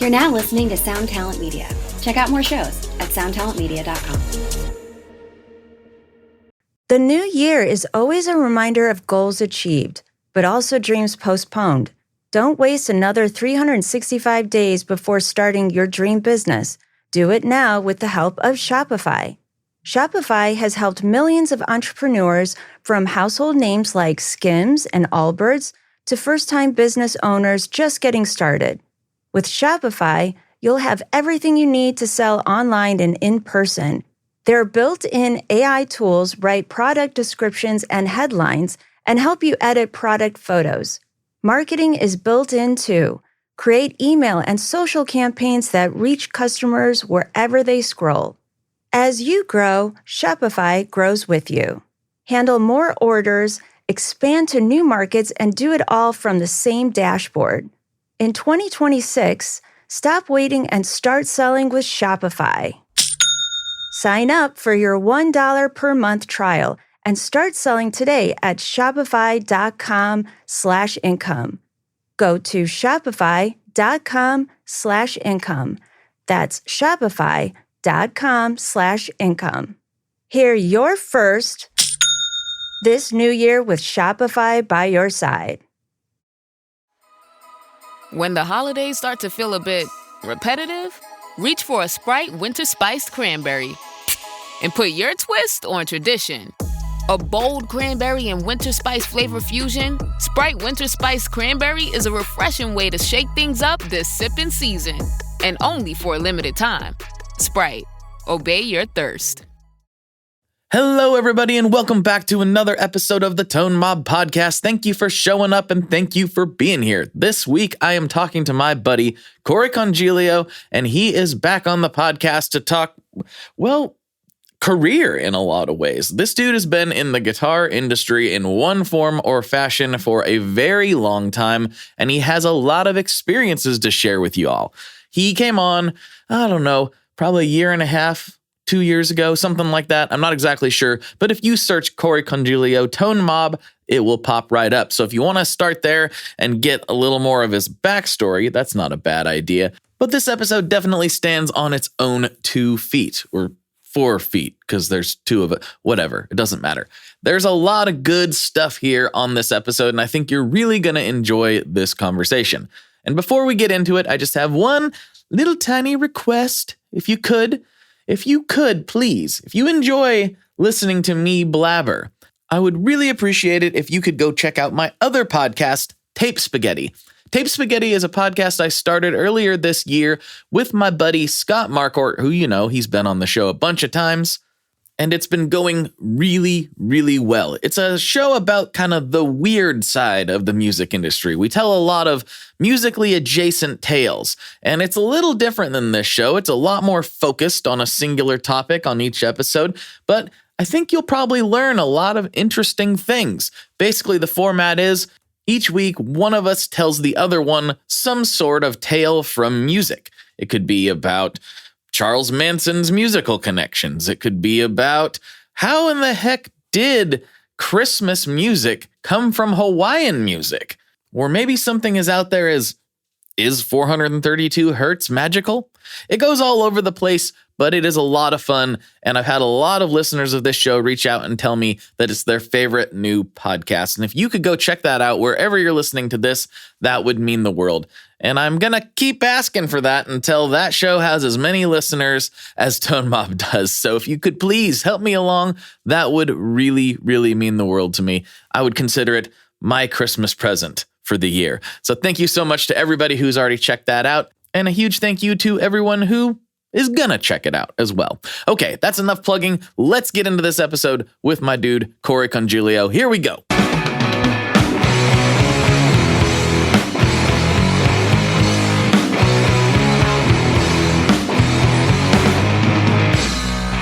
You're now listening to Sound Talent Media. Check out more shows at soundtalentmedia.com. The new year is always a reminder of goals achieved, but also dreams postponed. Don't waste another 365 days before starting your dream business. Do it now with the help of Shopify. Shopify has helped millions of entrepreneurs, from household names like Skims and Allbirds to first-time business owners just getting started. With Shopify, you'll have everything you need to sell online and in person. Their built-in AI tools write product descriptions and headlines and help you edit product photos. Marketing is built in too. Create email and social campaigns that reach customers wherever they scroll. As you grow, Shopify grows with you. Handle more orders, expand to new markets, and do it all from the same dashboard. In 2026, stop waiting and start selling with Shopify. Sign up for your $1 per month trial and start selling today at shopify.com/income. Go to shopify.com/income. That's shopify.com/income. Hear your first this new year with Shopify by your side. When the holidays start to feel a bit repetitive, reach for a Sprite Winter Spiced Cranberry and put your twist on tradition. A bold cranberry and winter spice flavor fusion, Sprite Winter Spiced Cranberry is a refreshing way to shake things up this sipping season. And only for a limited time. Sprite, obey your thirst. Hello, everybody, and welcome back to another episode of the Tone Mob Podcast. Thank you for showing up and thank you for being here. This week, I am talking to my buddy, Corey Congilio, and he is back on the podcast to talk, well, career in a lot of ways. This dude has been in the guitar industry in one form or fashion for a very long time, and he has a lot of experiences to share with you all. He came on, I don't know, probably a year and a half, 2 years ago, something like that. I'm not exactly sure, but if you search Corey Congilio Tone Mob, it will pop right up. So if you want to start there and get a little more of his backstory, that's not a bad idea. But this episode definitely stands on its own 2 feet, or 4 feet, because there's 2 of it. Whatever, it doesn't matter. There's a lot of good stuff here on this episode, and I think you're really going to enjoy this conversation. And before we get into it, I just have one little tiny request. If you could, please, if you enjoy listening to me blabber, I would really appreciate it if you could go check out my other podcast, Tape Spaghetti. Tape Spaghetti is a podcast I started earlier this year with my buddy Scott Marquardt, who you know, he's been on the show a bunch of times, and it's been going really, really well. It's a show about kind of the weird side of the music industry. We tell a lot of musically adjacent tales, and it's a little different than this show. It's a lot more focused on a singular topic on each episode, but I think you'll probably learn a lot of interesting things. Basically, the format is each week, one of us tells the other one some sort of tale from music. It could be about Charles Manson's musical connections. It could be about how in the heck did Christmas music come from Hawaiian music? Or maybe something as out there as, is 432 hertz magical? It goes all over the place, but it is a lot of fun, and I've had a lot of listeners of this show reach out and tell me that it's their favorite new podcast. And if you could go check that out wherever you're listening to this, that would mean the world. And I'm going to keep asking for that until that show has as many listeners as Tone Mob does. So if you could please help me along, that would really, really mean the world to me. I would consider it my Christmas present for the year. So thank you so much to everybody who's already checked that out. And a huge thank you to everyone who is gonna check it out as well. Okay, that's enough plugging. Let's get into this episode with my dude, Corey Congilio. Here we go.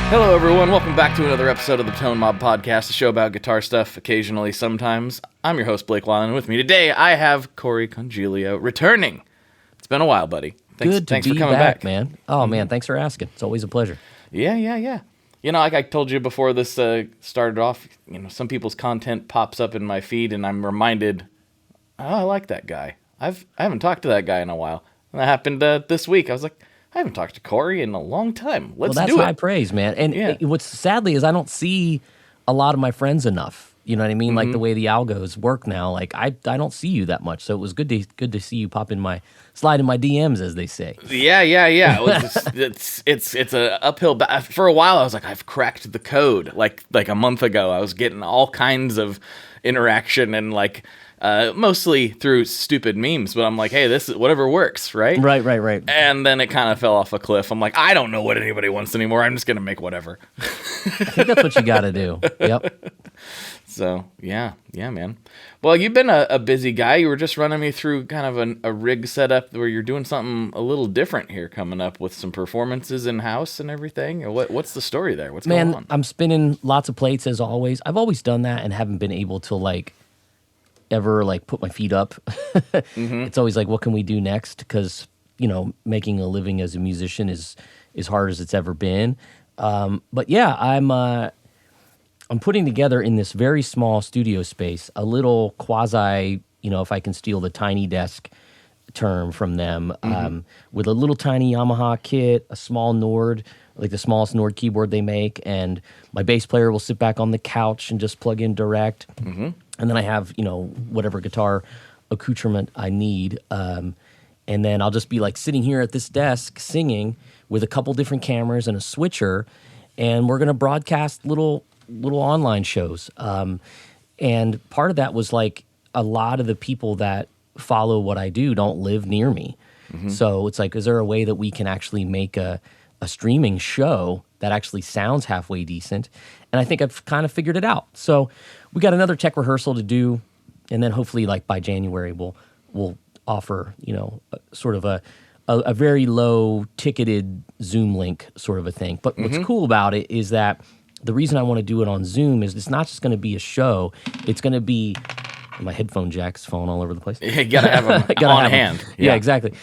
Hello, everyone. Welcome back to another episode of the Tone Mob Podcast, a show about guitar stuff, occasionally, sometimes. I'm your host, Blake Weiland. With me today, I have Corey Congilio returning. It's been a while, buddy. Thanks for coming back, man. Oh, man, thanks for asking. It's always a pleasure. Yeah. You know, like I told you before this started off, you know, some people's content pops up in my feed, and I'm reminded, oh, I like that guy. I haven't talked to that guy in a while. That happened this week. I was like, I haven't talked to Corey in a long time. Let's that's do it. high praise, man. And what's sadly is I don't see a lot of my friends enough. You know what I mean? Like the way the algos work now, like I don't see you that much. So it was good to see you slide in my DMs, as they say. Yeah. It was it's a uphill for a while. I was like, I've cracked the code. Like a month ago, I was getting all kinds of interaction and like mostly through stupid memes. But I'm like, hey, this is whatever works, right? Right. And then it kind of fell off a cliff. I'm like, I don't know what anybody wants anymore. I'm just gonna make whatever. I think that's what you got to do. Yep. So, yeah, man. Well, you've been a busy guy. You were just running me through kind of a rig setup where you're doing something a little different here coming up with some performances in-house and everything. What's the story there? What's going on? I'm spinning lots of plates as always. I've always done that and haven't been able to, like, ever, like, put my feet up. It's always like, what can we do next? Because, making a living as a musician is as hard as it's ever been. But, yeah, I'm putting together in this very small studio space a little quasi, if I can steal the tiny desk term from them, with a little tiny Yamaha kit, a small Nord, like the smallest Nord keyboard they make, and my bass player will sit back on the couch and just plug in direct. And then I have, whatever guitar accoutrement I need. And then I'll just be like sitting here at this desk singing with a couple different cameras and a switcher, and we're going to broadcast little online shows. And part of that was like a lot of the people that follow what I do don't live near me. So it's like, is there a way that we can actually make a streaming show that actually sounds halfway decent? And I think I've kind of figured it out. So we got another tech rehearsal to do, and then hopefully like by January we'll offer, sort of a very low ticketed Zoom link sort of a thing. But what's cool about it is that the reason I want to do it on Zoom is it's not just going to be a show. It's going to be my headphone jack's falling all over the place. You gotta have them on hand. Yeah, exactly.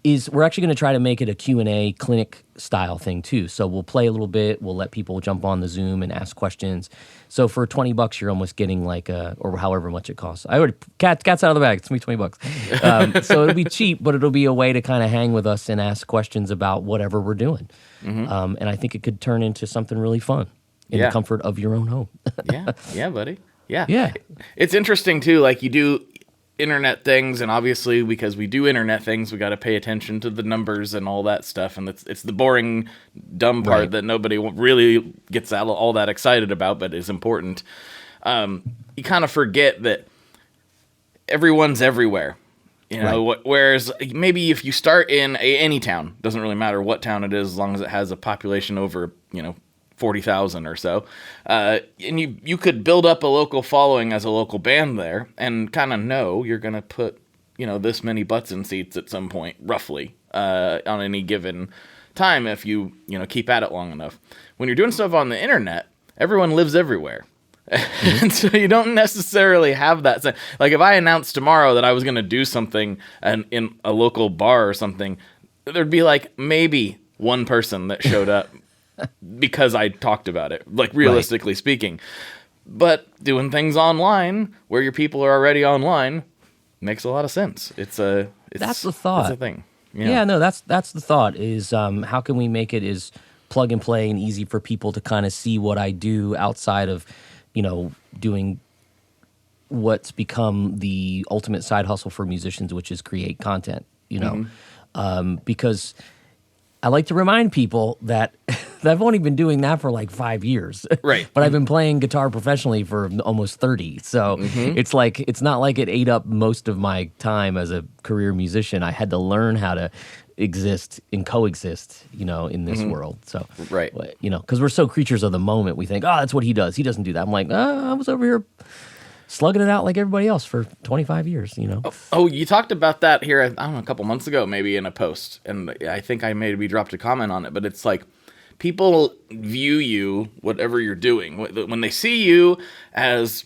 Is we're actually going to try to make it a Q&A clinic style thing too. So we'll play a little bit. We'll let people jump on the Zoom and ask questions. So for $20, you're almost getting like or however much it costs. I already cat's out of the bag. It's me $20. So it'll be cheap, but it'll be a way to kind of hang with us and ask questions about whatever we're doing. And I think it could turn into something really fun in the comfort of your own home. Yeah, buddy. Yeah. It's interesting too. Like you do internet things, and obviously because we do internet things, we got to pay attention to the numbers and all that stuff. And it's the boring, dumb part that nobody really gets all that excited about, but is important. You kind of forget that everyone's everywhere. Whereas maybe if you start in any town, doesn't really matter what town it is, as long as it has a population over 40,000 or so, and you could build up a local following as a local band there, and kind of know you're gonna put this many butts in seats at some point, roughly, on any given time if you keep at it long enough. When you're doing stuff on the internet, everyone lives everywhere. And so you don't necessarily have that. Like if I announced tomorrow that I was going to do something in a local bar or something, there'd be like maybe one person that showed up because I talked about it, like realistically speaking. But doing things online where your people are already online makes a lot of sense. That's the thought. That's the thing. Yeah, no, that's the thought is how can we make it as plug and play and easy for people to kind of see what I do outside of doing what's become the ultimate side hustle for musicians, which is create content, because I like to remind people that I've only been doing that for like 5 years. Right. But I've been playing guitar professionally for almost 30. So it's not like it ate up most of my time as a career musician. I had to learn how to exist and coexist, in this world. So, right. Because we're so creatures of the moment. We think, oh, that's what he does. He doesn't do that. I'm like, I was over here slugging it out like everybody else for 25 years, Oh, you talked about that here, I don't know, a couple months ago, maybe in a post. And I think I maybe dropped a comment on it, but it's like people view you, whatever you're doing, when they see you as,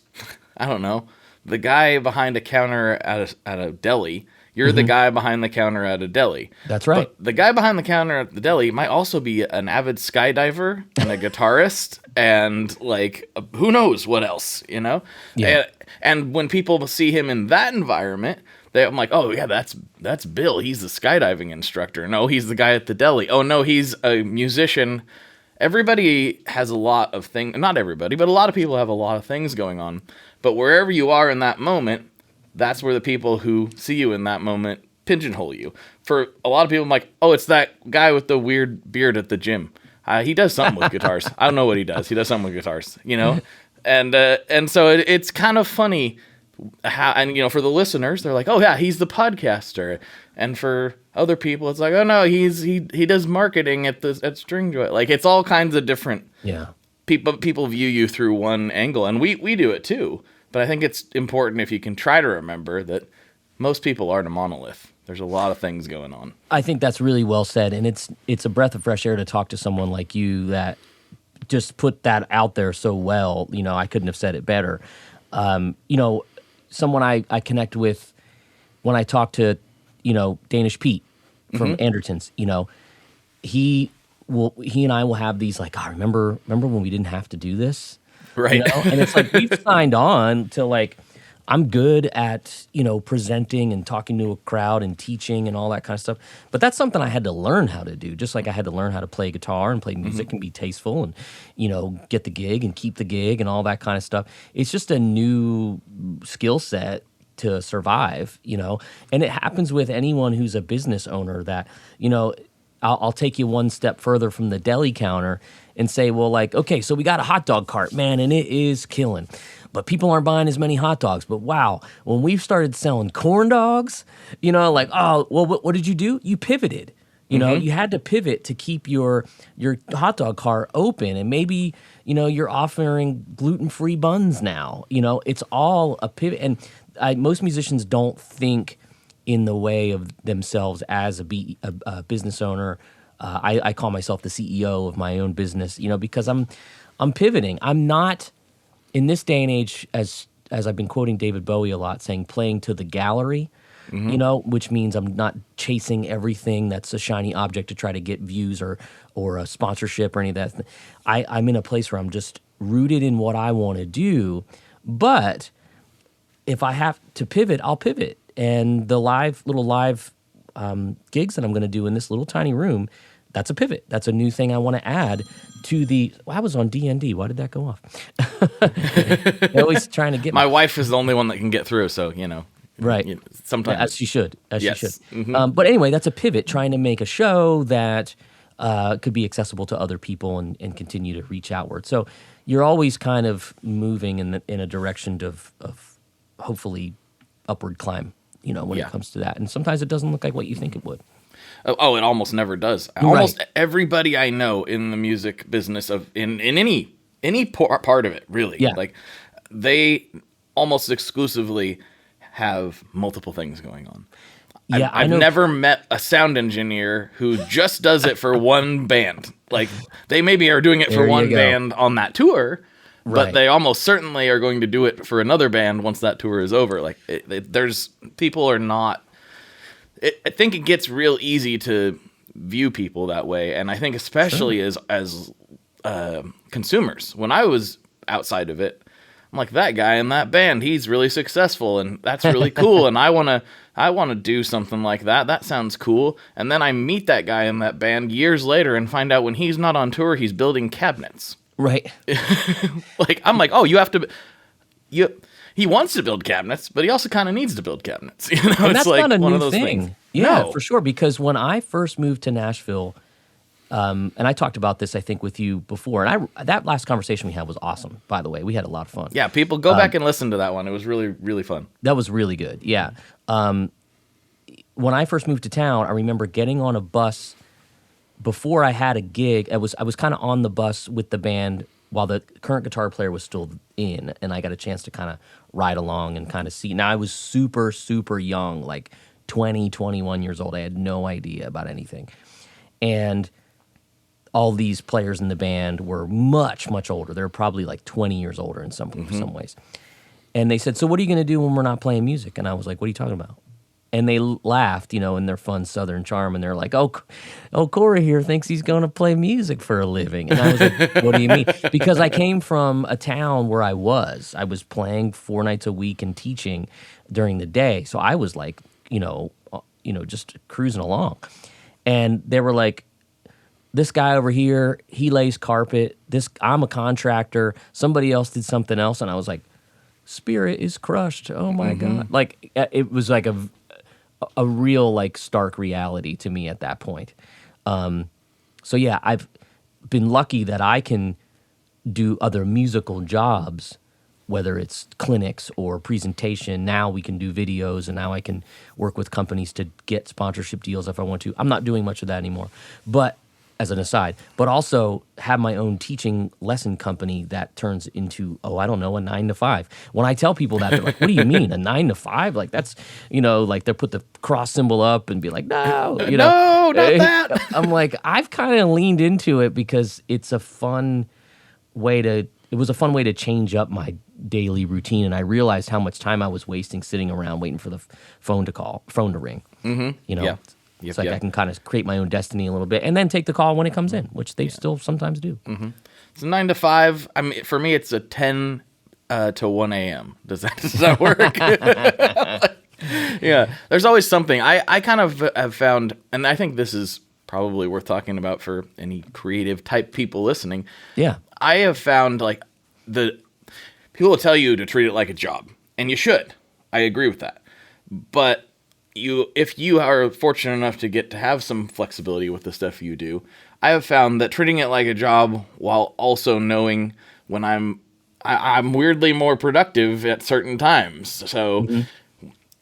I don't know, the guy behind a counter at a deli. You're the guy behind the counter at a deli. That's right. But the guy behind the counter at the deli might also be an avid skydiver and a guitarist and like who knows what else, Yeah. And when people see him in that environment, I'm like, oh yeah, that's Bill. He's the skydiving instructor. No, he's the guy at the deli. Oh no, he's a musician. Everybody has a lot of things. Not everybody, but a lot of people have a lot of things going on. But wherever you are in that moment, that's where the people who see you in that moment pigeonhole you. For a lot of people, I'm like, oh, it's that guy with the weird beard at the gym. He does something with guitars. I don't know what he does. He does something with guitars, And so it's kind of funny how, and for the listeners, they're like, oh yeah, he's the podcaster. And for other people, it's like, oh no, he does marketing at Stringjoy. Like, it's all kinds of different. Yeah. People view you through one angle, and we do it too. But I think it's important if you can try to remember that most people aren't a monolith. There's a lot of things going on. I think that's really well said, and it's a breath of fresh air to talk to someone like you that just put that out there so well. I couldn't have said it better. Someone I connect with when I talk to, Danish Pete from Andertons, he and I will have these like, oh, remember when we didn't have to do this? Right. And it's like, we've signed on to like, I'm good at, presenting and talking to a crowd and teaching and all that kind of stuff. But that's something I had to learn how to do, just like I had to learn how to play guitar and play music and be tasteful and, get the gig and keep the gig and all that kind of stuff. It's just a new skill set to survive, and it happens with anyone who's a business owner that, I'll take you one step further from the deli counter and say, well, like, okay, so we got a hot dog cart, man, and it is killing. But people aren't buying as many hot dogs. But wow, when we've started selling corn dogs, like, oh, well, what did you do? You pivoted. You had to pivot to keep your hot dog cart open. And maybe, you're offering gluten-free buns now. It's all a pivot. And most musicians don't think in the way of themselves as a business owner. I call myself the CEO of my own business, because I'm pivoting. I'm not, in this day and age, as I've been quoting David Bowie a lot, saying playing to the gallery, which means I'm not chasing everything that's a shiny object to try to get views or a sponsorship or any of that. I'm in a place where I'm just rooted in what I want to do. But if I have to pivot, I'll pivot. And the little live gigs that I'm going to do in this little tiny room, that's a pivot. That's a new thing I want to add to the. Well, I was on D&D. Why did that go off? They're always trying to get my wife is the only one that can get through. So right. Sometimes as she should. Yes. She should. But anyway, that's a pivot. Trying to make a show that could be accessible to other people and continue to reach outward. So you're always kind of moving in a direction of hopefully upward climb. When it comes to that. And sometimes it doesn't look like what you think it would. Oh, it almost never does. Right. Almost everybody I know in the music business in any part of it, really. Yeah. Like, they almost exclusively have multiple things going on. Yeah, I've never met a sound engineer who just does it for one band. Like, they maybe are doing it for one band on that tour, but they almost certainly are going to do it for another band once that tour is over. Like, there's people are not. I think it gets real easy to view people that way, and I think especially as consumers. When I was outside of it, I'm like, that guy in that band, he's really successful, and that's really cool, and I want to do something like that. That sounds cool. And then I meet that guy in that band years later and find out when he's not on tour, he's building cabinets. Right. Like, I'm like, oh, you have to. He wants to build cabinets, but he also kind of needs to build cabinets. And it's that's like not a one new of those thing. things. Yeah, No. for sure. Because when I first moved to Nashville, and I talked about this, I think, with you before, and that last conversation we had was awesome. By the way, we had a lot of fun. Yeah, people go back and listen to that one. It was really, really fun. That was really good. Yeah. When I first moved to town, I remember getting on a bus before I had a gig. I was kind of on the bus with the band while the current guitar player was still in, and I got a chance to kind of ride along and kind of see. Now, I was super, super young, like 20, 21 years old. I had no idea about anything. And all these players in the band were much, much older. They were probably like 20 years older in some ways. And they said, so what are you going to do when we're not playing music? And I was like, what are you talking about? And they laughed, in their fun Southern charm, and they're like, "Oh, Corey here thinks he's going to play music for a living." And I was like, "What do you mean?" Because I came from a town where I was playing 4 nights a week and teaching during the day, so I was like, just cruising along. And they were like, "This guy over here, he lays carpet. I'm a contractor. Somebody else did something else," and I was like, "Spirit is crushed. Oh my God!" Like it was like a real like stark reality to me at that point. So yeah, I've been lucky that I can do other musical jobs, whether it's clinics or presentation. Now we can do videos, and now I can work with companies to get sponsorship deals if I want to. I'm not doing much of that anymore, but as an aside, but also have my own teaching lesson company that turns into, a 9 to 5. When I tell people that, they're like, "What do you mean, a 9 to 5? Like that's, like they put the cross symbol up and be like, no, No, not that. I'm like, I've kind of leaned into it because it was a fun way to change up my daily routine. And I realized how much time I was wasting sitting around waiting for the phone to ring, Yeah. It's like I can kind of create my own destiny a little bit and then take the call when it comes in, which they still sometimes do. It's a 9 to 5. I mean, for me, it's a 10 to 1 a.m. Does that work? Yeah. There's always something. I kind of have found, and I think this is probably worth talking about for any creative type people listening. Yeah. I have found like people will tell you to treat it like a job, and you should. I agree with that. But if you are fortunate enough to get to have some flexibility with the stuff you do, I have found that treating it like a job while also knowing when I'm weirdly more productive at certain times. So,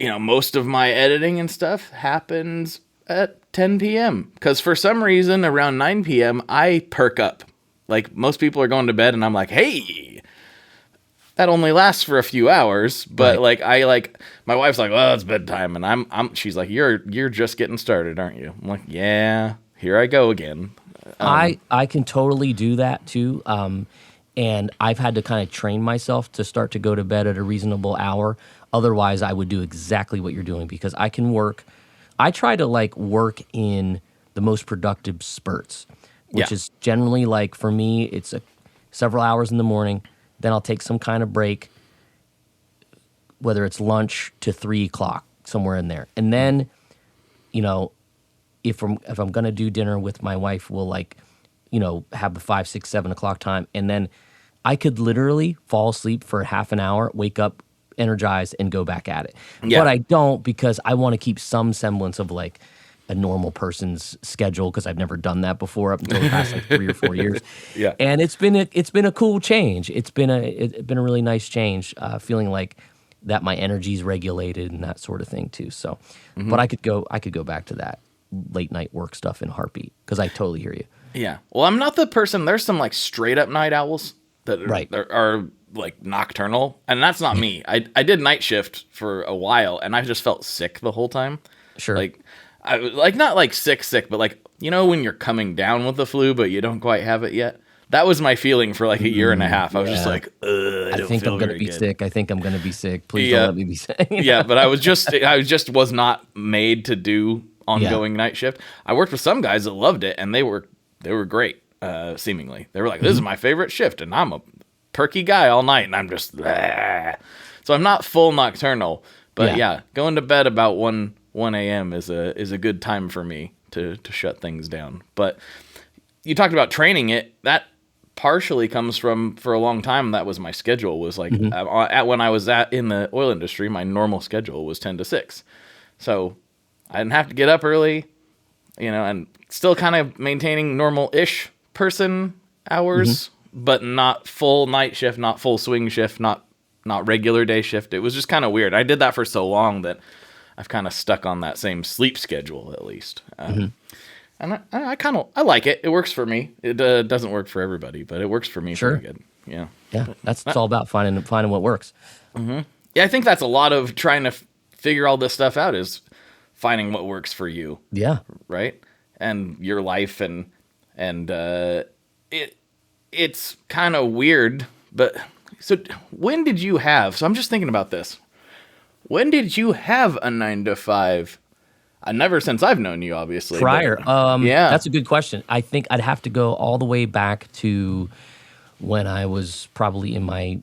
most of my editing and stuff happens at 10 p.m. because for some reason around 9 p.m. I perk up. Like most people are going to bed and I'm like, "Hey, that only lasts for a few hours," but right. My wife's like, "Well, it's bedtime," and she's like, "You're just getting started, aren't you?" I'm like, "Yeah, here I go again." I can totally do that too, and I've had to kind of train myself to start to go to bed at a reasonable hour. Otherwise, I would do exactly what you're doing because I can work. I try to work in the most productive spurts, which is generally for me, it's several hours in the morning. Then I'll take some kind of break, whether it's lunch to 3 o'clock, somewhere in there. And then, if I'm going to do dinner with my wife, we'll have the 5, 6, 7 o'clock time. And then I could literally fall asleep for half an hour, wake up energized, and go back at it. Yeah. But I don't because I want to keep some semblance of a normal person's schedule because I've never done that before up until the past 3 or 4 years. Yeah, and it's been a cool change. It's been a really nice change. Feeling like that my energy's regulated and that sort of thing too. So, but I could go back to that late night work stuff in a heartbeat because I totally hear you. Yeah. Well, I'm not the person. There's some straight up night owls that are nocturnal, and that's not me. I did night shift for a while, and I just felt sick the whole time. Sure. I not sick, but when you're coming down with the flu, but you don't quite have it yet. That was my feeling for a year and a half. I was just I think I'm going to be sick. I think I'm going to be sick. Please don't let me be sick. Yeah, but I was not made to do ongoing night shift. I worked with some guys that loved it, and they were great. Seemingly, they were like, "This is my favorite shift," and I'm a perky guy all night, and I'm just so I'm not full nocturnal, but going to bed about 1 a.m. is a good time for me to shut things down. But you talked about training it. That partially comes from, for a long time, that was my schedule. Was when I was in the oil industry, my normal schedule was 10 to 6. So I didn't have to get up early, and still kind of maintaining normal-ish person hours, but not full night shift, not full swing shift, not regular day shift. It was just kind of weird. I did that for so long that I've kind of stuck on that same sleep schedule at least. And I like it. It works for me. It doesn't work for everybody, but it works for me. Sure. Pretty good. Yeah. Yeah. It's all about finding what works. Mm-hmm. Yeah. I think that's a lot of trying to figure all this stuff out is finding what works for you. Yeah. Right. And your life and it's kind of weird, but so when did you have, so I'm just thinking about this. When did you have a 9 to 5? Never since I've known you, obviously. Prior, yeah, that's a good question. I think I'd have to go all the way back to when I was probably in my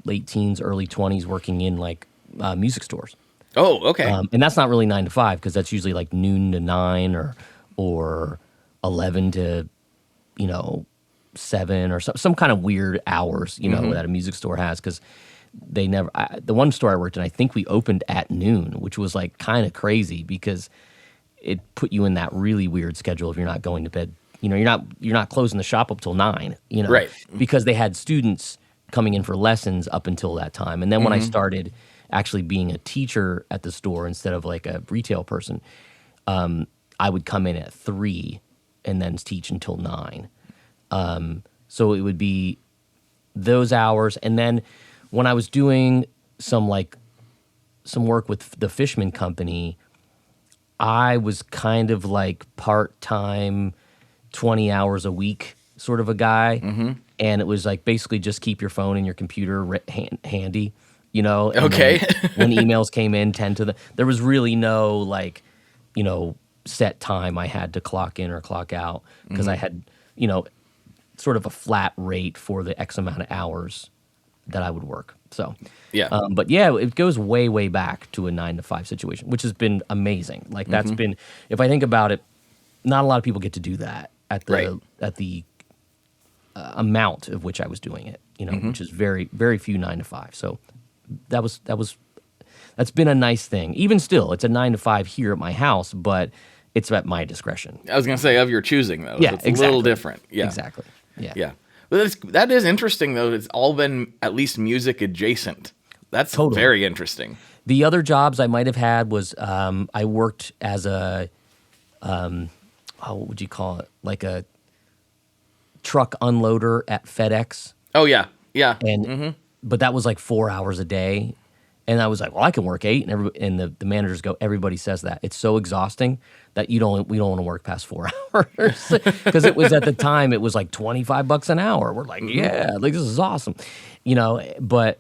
late teens, early 20s, working in like music stores. Oh, okay. And that's not really 9 to 5 because that's usually like noon to 9 or 11 to 7 or some kind of weird hours that a music store has because they never. The one store I worked in, I think we opened at noon, which was like kind of crazy because it put you in that really weird schedule if you're not going to bed. You're not closing the shop up till 9. Right. Because they had students coming in for lessons up until that time, and then when I started actually being a teacher at the store instead of like a retail person, I would come in at 3 and then teach until 9. So it would be those hours, and then when I was doing some work with the Fishman Company, I was kind of like part-time, 20 hours a week sort of a guy. And it was like basically just keep your phone and your computer handy, and Okay. when emails came in, there was really no set time I had to clock in or clock out because I had, sort of a flat rate for the X amount of hours that I would work. So, Yeah. But yeah, it goes way, way back to a 9 to 5 situation, which has been amazing. Like that's been, if I think about it, not a lot of people get to do that at the amount of which I was doing it, which is very, very few 9 to 5. So that's been a nice thing. Even still, it's a 9 to 5 here at my house, but it's at my discretion. I was going to say of your choosing, though. Yeah, so it's a little different. Yeah. Exactly. Yeah. Yeah. But that is interesting, though. It's all been at least music adjacent. That's Totally. very interesting. The other jobs I might have had was I worked as a, what would you call it? Like a truck unloader at FedEx. Oh, yeah. Yeah. And but that was like 4 hours a day. And I was like, well, I can work 8. And the managers go, everybody says that. It's so exhausting that we don't want to work past 4 hours. Because it was at the time, it was like $25 an hour. We're like, yeah, like this is awesome. But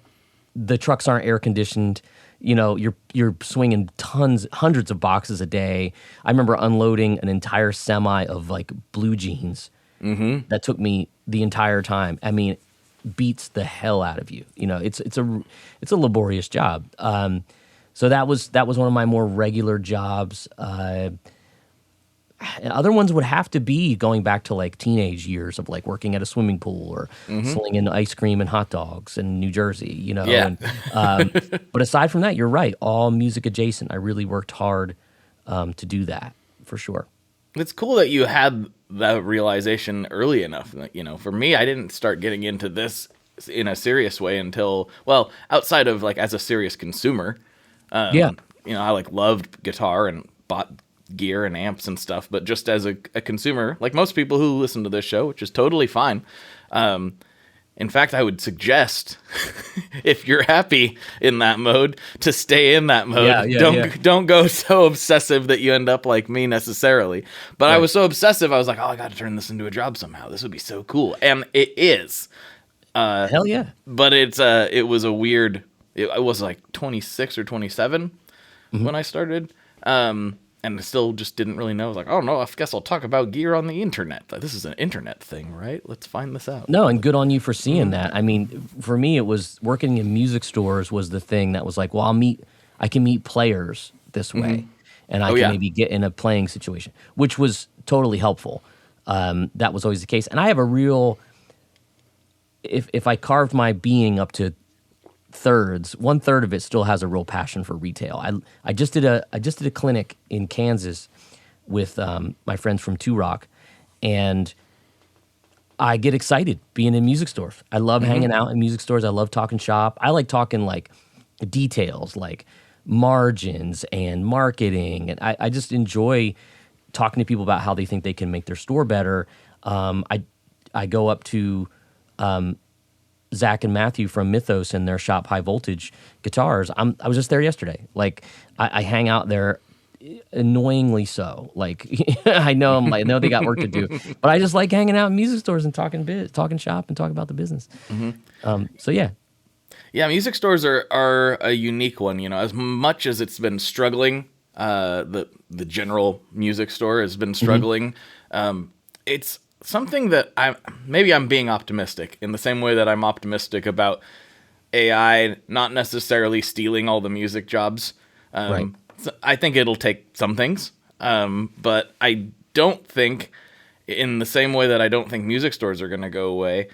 the trucks aren't air conditioned. You're swinging hundreds of boxes a day. I remember unloading an entire semi of like blue jeans. That took me the entire time. I mean, beats the hell out of you. It's a laborious job. So that was one of my more regular jobs. And other ones would have to be going back to like teenage years of like working at a swimming pool or slinging ice cream and hot dogs in New Jersey. Yeah. But aside from that, you're right. All music adjacent. I really worked hard to do that for sure. It's cool that you had that realization early enough. For me, I didn't start getting into this in a serious way until, well, outside of like as a serious consumer. I like loved guitar and bought gear and amps and stuff, but just as a consumer, like most people who listen to this show, which is totally fine. In fact, I would suggest if you're happy in that mode to stay in that mode. Don't go so obsessive that you end up like me necessarily. But I was so obsessive, I was like, oh, I got to turn this into a job somehow. This would be so cool. And it is. Hell yeah. But it was a weird, I was like 26 or 27 when I started. And I still just didn't really know. I was like, oh, no, I guess I'll talk about gear on the internet. Like, this is an internet thing, right? Let's find this out. No, and good on you for seeing that. I mean, for me, it was working in music stores was the thing that was like, well, I can meet players this way. And I can maybe get in a playing situation, which was totally helpful. That was always the case. And I have a real, if I carved my being up to thirds, 1/3 of it still has a real passion for retail. I just did a clinic in Kansas with my friends from Two Rock, and I get excited being in music stores. I love hanging out in music stores. I love talking shop. I like talking like details, like margins and marketing, and I just enjoy talking to people about how they think they can make their store better. I go up to Zach and Matthew from Mythos and their shop High Voltage Guitars. I was just there yesterday. Like I hang out there annoyingly so. Like I know they got work to do, but I just like hanging out in music stores and talking shop and talking about the business. So yeah. Yeah, music stores are a unique one. As much as it's been struggling, the general music store has been struggling. It's something that I'm being optimistic in the same way that I'm optimistic about AI not necessarily stealing all the music jobs. Right. So I think it'll take some things, but I don't think, in the same way that I don't think music stores are going to go away,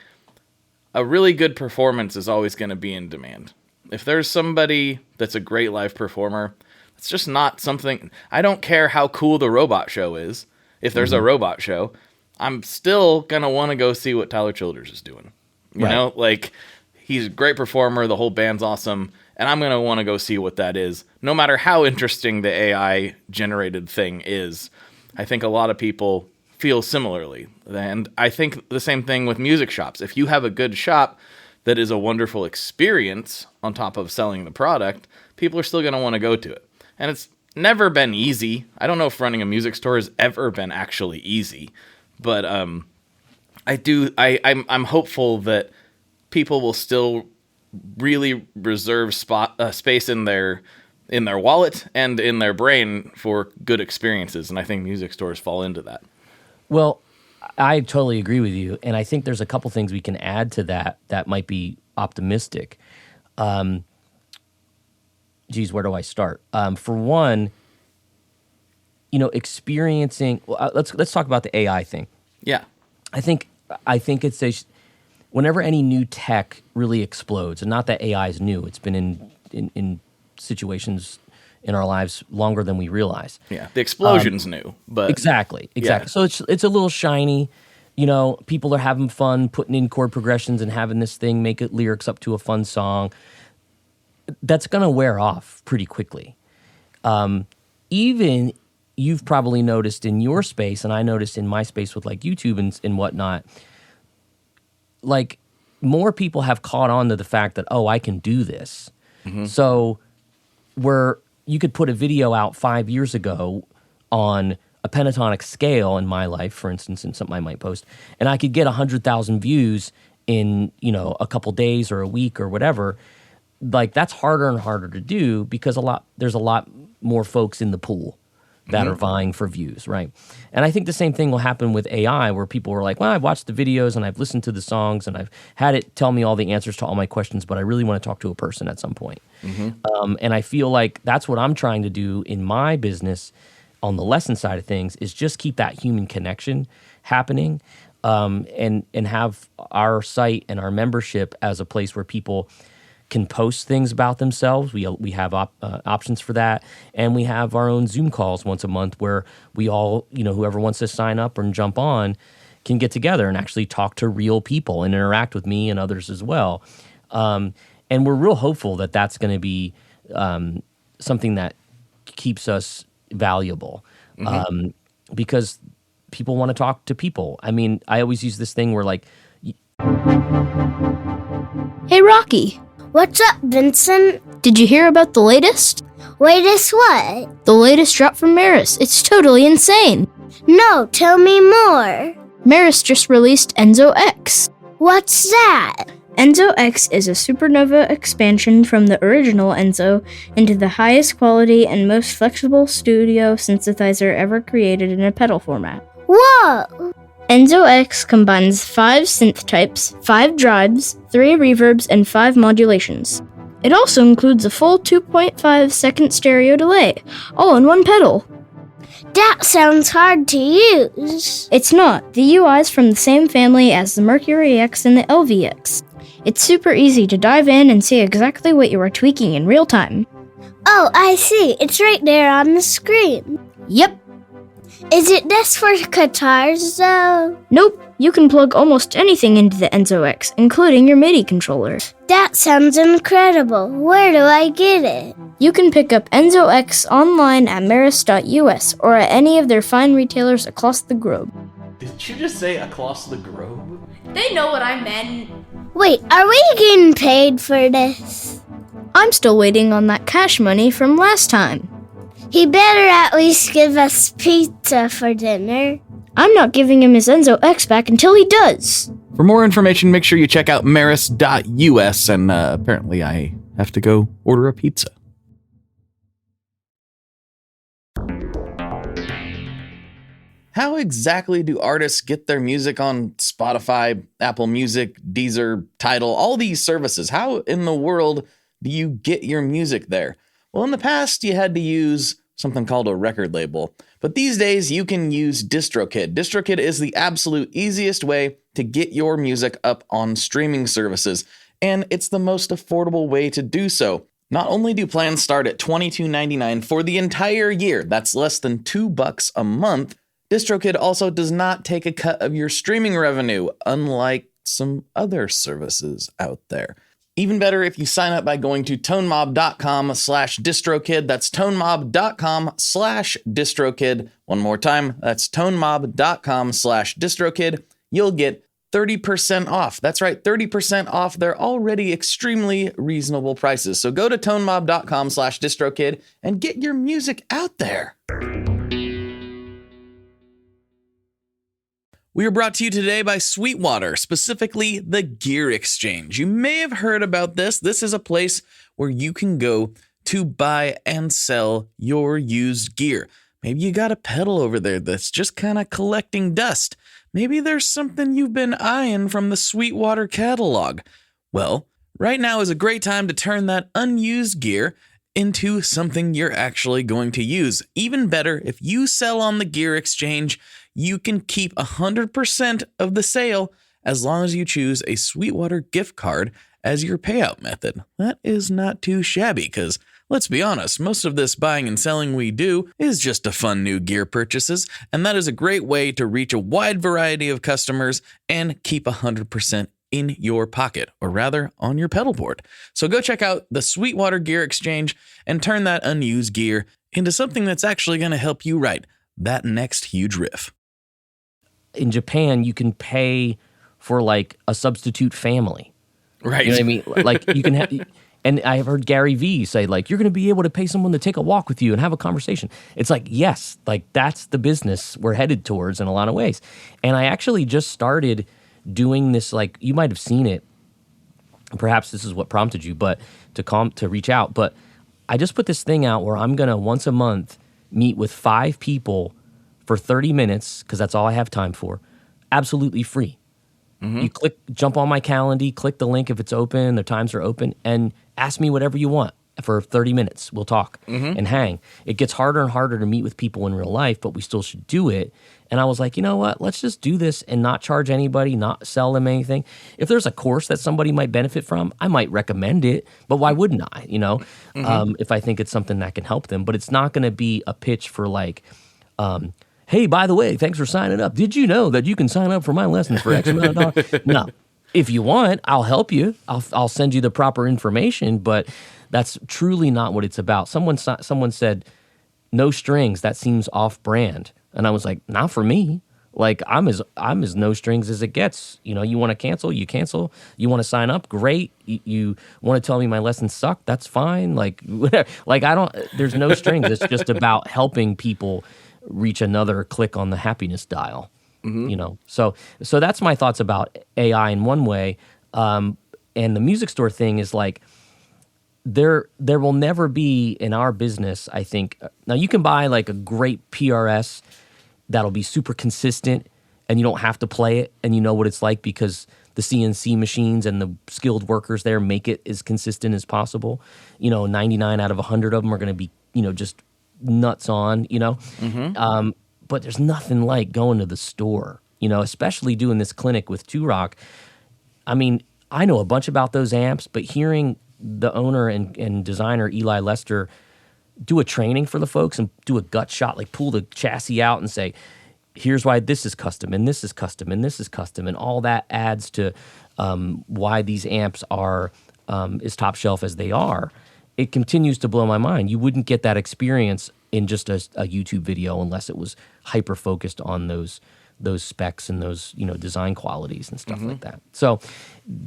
a really good performance is always going to be in demand. If there's somebody that's a great live performer, it's just not something... I don't care how cool the robot show is. If there's a robot show, I'm still going to want to go see what Tyler Childers is doing. You know, like, he's a great performer, the whole band's awesome, and I'm going to want to go see what that is, no matter how interesting the AI-generated thing is. I think a lot of people feel similarly. And I think the same thing with music shops. If you have a good shop that is a wonderful experience on top of selling the product, people are still going to want to go to it. And it's never been easy. I don't know if running a music store has ever been actually easy, but I'm hopeful that people will still really reserve space in their wallet and in their brain for good experiences, and I think music stores fall into that. Well, I totally agree with you, and I think there's a couple things we can add to that might be optimistic. Where do I start? For one, experiencing. Well, let's talk about the AI thing. Yeah, I think it's whenever any new tech really explodes, and not that AI is new. It's been in situations in our lives longer than we realize. Yeah, the explosion's new, but exactly. Yeah. So it's a little shiny. People are having fun putting in chord progressions and having this thing make it lyrics up to a fun song. That's gonna wear off pretty quickly. Even you've probably noticed in your space, and I noticed in my space with like YouTube and whatnot. Like, more people have caught on to the fact that, I can do this. Mm-hmm. So where you could put a video out 5 years ago on a pentatonic scale in my life, for instance, in something I might post, and I could get 100,000 views in, a couple days or a week or whatever, like, that's harder and harder to do because there's a lot more folks in the pool that are vying for views, right? And I think the same thing will happen with AI, where people were like, well, I've watched the videos and I've listened to the songs and I've had it tell me all the answers to all my questions, but I really want to talk to a person at some point. And I feel like that's what I'm trying to do in my business on the lesson side of things, is just keep that human connection happening, and have our site and our membership as a place where people can post things about themselves. We have options for that, and we have our own Zoom calls once a month where we all, whoever wants to sign up and jump on can get together and actually talk to real people and interact with me and others as well. And we're real hopeful that that's going to be something that keeps us valuable, because people want to talk to people. I mean, I always use this thing where like, hey, Rocky. What's up, Vincent? Did you hear about the latest? Latest what? The latest drop from Maris. It's totally insane. No, tell me more. Maris just released Enzo X. What's that? Enzo X is a supernova expansion from the original Enzo into the highest quality and most flexible studio synthesizer ever created in a pedal format. Whoa! Enzo X combines 5 synth types, 5 drives, 3 reverbs, and 5 modulations. It also includes a full 2.5 second stereo delay, all in one pedal. That sounds hard to use. It's not. The UI is from the same family as the Mercury X and the LVX. It's super easy to dive in and see exactly what you are tweaking in real time. Oh, I see. It's right there on the screen. Yep. Is it just for guitars, though? Nope. You can plug almost anything into the Enzo X, including your MIDI controller. That sounds incredible. Where do I get it? You can pick up Enzo X online at maris.us or at any of their fine retailers across the globe. Did you just say across the globe? They know what I meant. Wait, are we getting paid for this? I'm still waiting on that cash money from last time. He better at least give us pizza for dinner. I'm not giving him his Enzo X back until he does. For more information, make sure you check out maris.us, and apparently I have to go order a pizza. How exactly do artists get their music on Spotify, Apple Music, Deezer, Tidal, all these services? How in the world do you get your music there? Well, in the past, you had to use something called a record label. But these days, you can use DistroKid. DistroKid is the absolute easiest way to get your music up on streaming services, and it's the most affordable way to do so. Not only do plans start at $22.99 for the entire year, that's less than $2 a month, DistroKid also does not take a cut of your streaming revenue, unlike some other services out there. Even better if you sign up by going to tonemob.com/distrokid. That's tonemob.com/distrokid. One more time, that's tonemob.com/distrokid. You'll get 30% off. That's right, 30% off their already extremely reasonable prices. So go to tonemob.com/distrokid and get your music out there. We are brought to you today by Sweetwater, specifically the Gear Exchange. You may have heard about this. This is a place where you can go to buy and sell your used gear. Maybe you got a pedal over there that's just kind of collecting dust. Maybe there's something you've been eyeing from the Sweetwater catalog. Well, right now is a great time to turn that unused gear into something you're actually going to use. Even better, if you sell on the Gear Exchange, you can keep 100% of the sale as long as you choose a Sweetwater gift card as your payout method. That is not too shabby because, let's be honest, most of this buying and selling we do is just to fund new gear purchases, and that is a great way to reach a wide variety of customers and keep 100% in your pocket, or rather on your pedal board. So go check out the Sweetwater Gear Exchange and turn that unused gear into something that's actually going to help you write that next huge riff. In Japan, you can pay for like a substitute family. Right. You know what I mean? Like you can have, and I've heard Gary Vee say like, you're going to be able to pay someone to take a walk with you and have a conversation. It's like, yes, like that's the business we're headed towards in a lot of ways. And I actually just started doing this, like you might have seen it. Perhaps this is what prompted you, but to reach out. But I just put this thing out where I'm going to once a month meet with 5 people for 30 minutes, because that's all I have time for, absolutely free. You jump on my calendar, click the link if it's open, the times are open, and ask me whatever you want for 30 minutes. We'll talk and hang. It gets harder and harder to meet with people in real life, but we still should do it. And I was like, you know what? Let's just do this and not charge anybody, not sell them anything. If there's a course that somebody might benefit from, I might recommend it, but why wouldn't I, if I think it's something that can help them. But it's not going to be a pitch for like, hey, by the way, thanks for signing up. Did you know that you can sign up for my lessons for X amount of dollars? No. If you want, I'll help you. I'll send you the proper information, but that's truly not what it's about. Someone said, no strings, that seems off-brand. And I was like, not for me. Like, I'm as no strings as it gets. You want to cancel, you cancel. You want to sign up, great. You want to tell me my lessons suck, that's fine. Like, whatever. Like, there's no strings. It's just about helping people reach another click on the happiness dial. So that's my thoughts about AI in one way. And the music store thing is like, there will never be in our business, I think. Now you can buy like a great PRS that'll be super consistent and you don't have to play it and you know what it's like because the CNC machines and the skilled workers there make it as consistent as possible. 99 out of 100 of them are going to be, just nuts on, but there's nothing like going to the store, especially doing this clinic with Two Rock. I mean, I know a bunch about those amps, but hearing the owner and designer Eli Lester do a training for the folks and do a gut shot, like pull the chassis out and say, here's why this is custom and this is custom and this is custom, and all that adds to why these amps are as top shelf as they are. It continues to blow my mind. You wouldn't get that experience in just a YouTube video unless it was hyper focused on those specs and those design qualities and stuff like that. So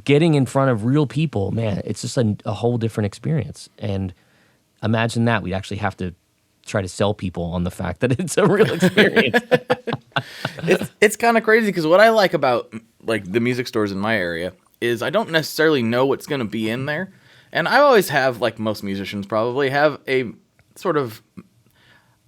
getting in front of real people, man, it's just a whole different experience. And imagine that we'd actually have to try to sell people on the fact that it's a real experience. It's kind of crazy because what I like about like the music stores in my area is I don't necessarily know what's going to be in there. And I always have, like most musicians probably, have a sort of...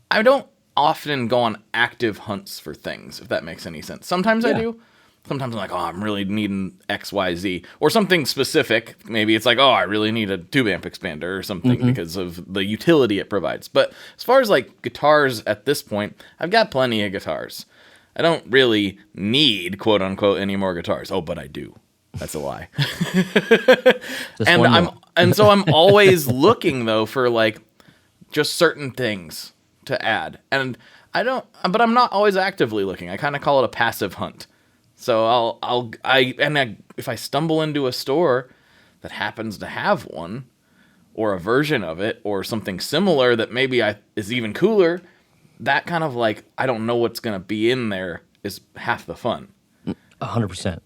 I don't often go on active hunts for things, if that makes any sense. Sometimes I do. Sometimes I'm like, oh, I'm really needing X, Y, Z. Or something specific. Maybe it's like, oh, I really need a tube amp expander or something because of the utility it provides. But as far as like guitars at this point, I've got plenty of guitars. I don't really need, quote unquote, any more guitars. Oh, but I do. That's a lie. And so I'm always looking though for like just certain things to add. And but I'm not always actively looking. I kind of call it a passive hunt. So if I stumble into a store that happens to have one or a version of it or something similar that maybe is even cooler, that kind of like, I don't know what's going to be in there is half the fun. 100%.